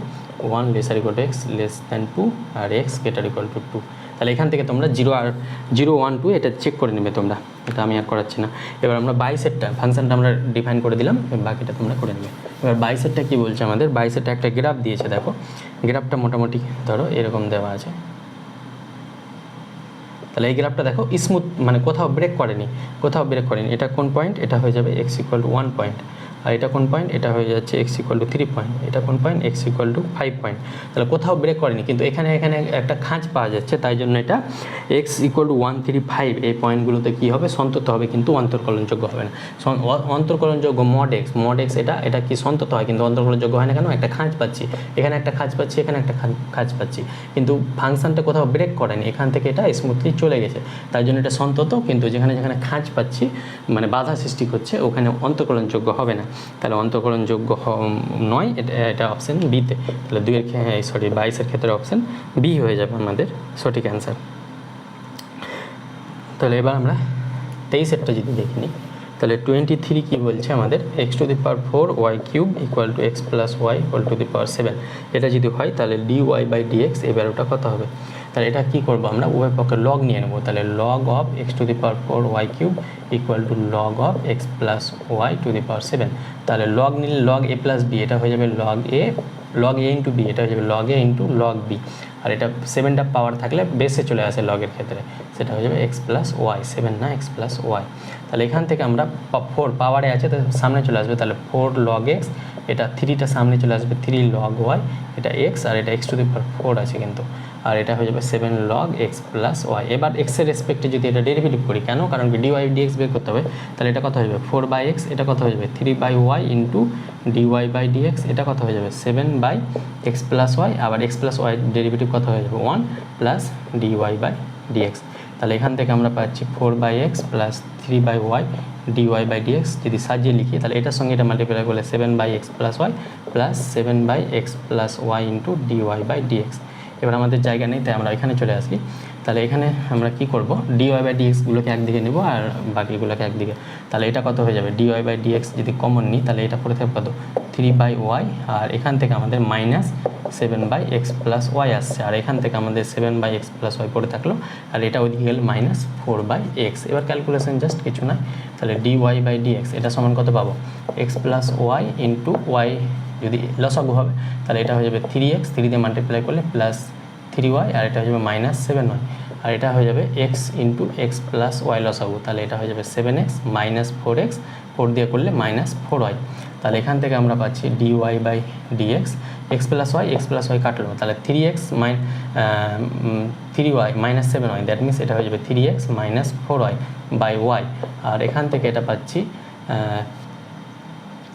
1 lesser equal to x less than 2 আর এক্স গ্রেটার ইকুয়াল টু 2। তাহলে এখান থেকে তোমরা 0 আর 0 1 2 এটা চেক করে নেবে তোমরা, এটা আমি আর করাচ্ছি না। এবার আমরা বাই সেটটা ফাংশনটা আমরা ডিফাইন করে দিলাম, বাকিটা তোমরা করে নেবে। এবার বাই সেটটা কী বলছে আমাদের, বাই সেটটা একটা গ্রাফ দিয়েছে, দেখো গ্রাফটা মোটামুটি ধরো এরকম দেওয়া আছে। তাহলে এই গ্রাফটা দেখো স্মুথ, মানে কোথাও ব্রেক করেনি, এটা কোন পয়েন্ট, এটা হয়ে যাবে এক্স ইকুয়াল টু 1 পয়েন্ট, আর এটা কোন পয়েন্ট, এটা হয়ে যাচ্ছে এক্স ইকুয়াল টু 3 পয়েন্ট, এটা কোন point, x equal two 5 point. তাহলে কোথাও ব্রেক করেনি, কিন্তু এখানে একটা খাঁজ পাওয়া যাচ্ছে, তাই জন্য এটা এক্স ইকুয়াল টু 1 3 5 এই পয়েন্টগুলোতে কী হবে, সন্তত হবে, কিন্তু অন্তর্কলনযোগ্য হবে না। অন্তর্কলনযোগ্য মড এক্স এটা কি সন্তত হয়, কিন্তু অন্তর্কলনযোগ্য হয় না কেন, একটা খাঁজ পাচ্ছি, এখানে একটা খাঁজ পাচ্ছি, এখানে একটা খাঁজ পাচ্ছি, কিন্তু ফাংশনটা কোথাও ব্রেক করেনি, এখান থেকে এটা স্মুথলি চলে গেছে, তাই জন্য এটা সন্তত। কিন্তু যেখানে খাঁজ পাচ্ছি, মানে বাধা সৃষ্টি করছে, ওখানে অন্তর্কলনযোগ্য হবে না, তাহলে অন্তর্কলনযোগ্য নয়, এটা অপশান বিতে। তাহলে 22 ক্ষেত্রে অপশান বি হয়ে যাবে আমাদের সঠিক অ্যান্সার। তাহলে এবার আমরা 23 যদি দেখে নিই, তাহলে 23 কী বলছে আমাদের, x to the power 4 y cube equal to x plus y equal to the power 7, এটা যদি হয় তাহলে ডি ওয়াই বাই ডিএক্স এই ভ্যালুটা কত হবে। তাহলে এটা কী করবো আমরা, উভয় পক্ষে লগ নিয়ে নেবো, তাহলে log of x to the power 4 y cube equal to log of x plus y to the power 7। তাহলে লগ নিলে লগ এ প্লাস বি, এটা হয়ে যাবে লগ এ ইন্টু বি, এটা হয়ে যাবে লগ এ ইন্টু লগ বি, আর এটা 7টা পাওয়ার থাকলে বেসে চলে আসে লগের ক্ষেত্রে, সেটা হয়ে যাবে এক্স প্লাস ওয়াই, 7 না এক্স প্লাস ওয়াই। তাহলে এখান থেকে আমরা 4 পাওয়ারে আছে, তো সামনে চলে আসবে, তাহলে 4 লগ এক্স, এটা 3টা সামনে চলে আসবে 3 লগ ওয়াই, এটা এক্স, আর এটা এক্স টু দি পাওয়ার 4 আছে কিন্তু, আর এটা হয়ে যাবে 7 লগ এক্স প্লাস ওয়াই। এবার এক্সের রেসপেক্টে যদি এটা ডেরিভেটিভ করি, কেন, কারণ কি ডিওয়াই ডিএক্স বের করতে হবে, তাহলে এটা কত হয়ে যাবে 4 বাই এক্স, এটা কত হয়ে যাবে 3 by y into dy by dx, এটা কত হয়ে যাবে 7 বাই এক্স প্লাস ওয়াই, আবার এক্স প্লাস ওয়াই ডেরিভেটিভ কত হয়ে যাবে 1 প্লাস ডিওয়াই বাই ডিএক্স। তাহলে এখান থেকে আমরা পাচ্ছি 4 by x plus 3 by y dy by dx. যদি সাজিয়ে লিখি তাহলে এটার সঙ্গে এটা মাল্টিপ্লাই করলে 7 by x plus y plus 7 by x plus y into dy by dx. এবার আমাদের জায়গা নেই, তাই আমরা এখানে চলে আসি। তাহলে এখানে আমরা কি করব, ডিওয়াই বাই ডিএক্সগুলোকে একদিকে নেব আর বাকিগুলোকে একদিকে। তাহলে এটা কত হয়ে যাবে, ডিওয়াই বাই ডিএক্স যদি কমন নিই তাহলে এটা পড়ে থাকবে কত 3 বাই ওয়াই, আর এখান থেকে আমাদের minus 7 by x plus y আসছে, আর এখান থেকে আমাদের 7 বাই এক্স প্লাস ওয়াই পড়ে থাকলো, আর এটা ওইদিকে গেলে মাইনাস 4 বাই এক্স। এবার ক্যালকুলেশন জাস্ট কিছু নয়, তাহলে ডিওয়াই বাই ডিএক্স এটা সমান কত পাবো, x plus y into y, যদি লসাগু হবে তাহলে এটা হয়ে যাবে 3x, 3 দিয়ে মাল্টিপ্লাই করলে প্লাস 3y, আর এটা হয়ে যাবে মাইনাস 7y, আর এটা হয়ে যাবে x into x plus y লসাগু, তাহলে এটা হয়ে যাবে 7x মাইনাস 4x, 4 দিয়ে করলে মাইনাস 4y। তাহলে এখান থেকে আমরা পাচ্ছি dy by dx, x plus y কাটলো, তাহলে 3x 3y minus 7y, that means এটা হয়ে যাবে 3x minus 4y by Y, আর এখান থেকে এটা পাচ্ছি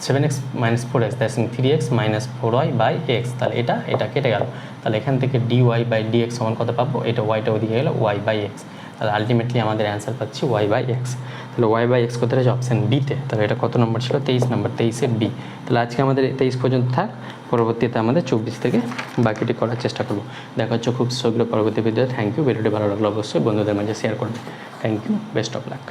7x minus 4x, that's mean 3x minus 4y by x. তাহলে এটা কেটে গেল, তাহলে এখান থেকে ডিওয়াই বাই ডিএক্স সমান কত পাবো, এটা ওয়াইটা ওদিকে গেলো ওয়াই বাই এক্স, তাহলে আলটিমেটলি আমাদের অ্যান্সার পাচ্ছি ওয়াই বাই এক্স। তাহলে ওয়াই বাই এক্স কোথায় আছে, অপশান বিতে। তাহলে এটা কত নম্বর ছিল, 23 নম্বর, 23-এর বি। তাহলে আজকে আমাদের 23 পর্যন্ত থাক, পরবর্তীতে আমাদের 24 থেকে বাকিটি করার চেষ্টা করবো। দেখা হচ্ছে খুব শীঘ্র পরবর্তী ভিডিও। থ্যাংক ইউ, ভিডিওটি ভালো লাগলো অবশ্যই বন্ধুদের মাঝে শেয়ার করবেন। Thank you, best of lakh.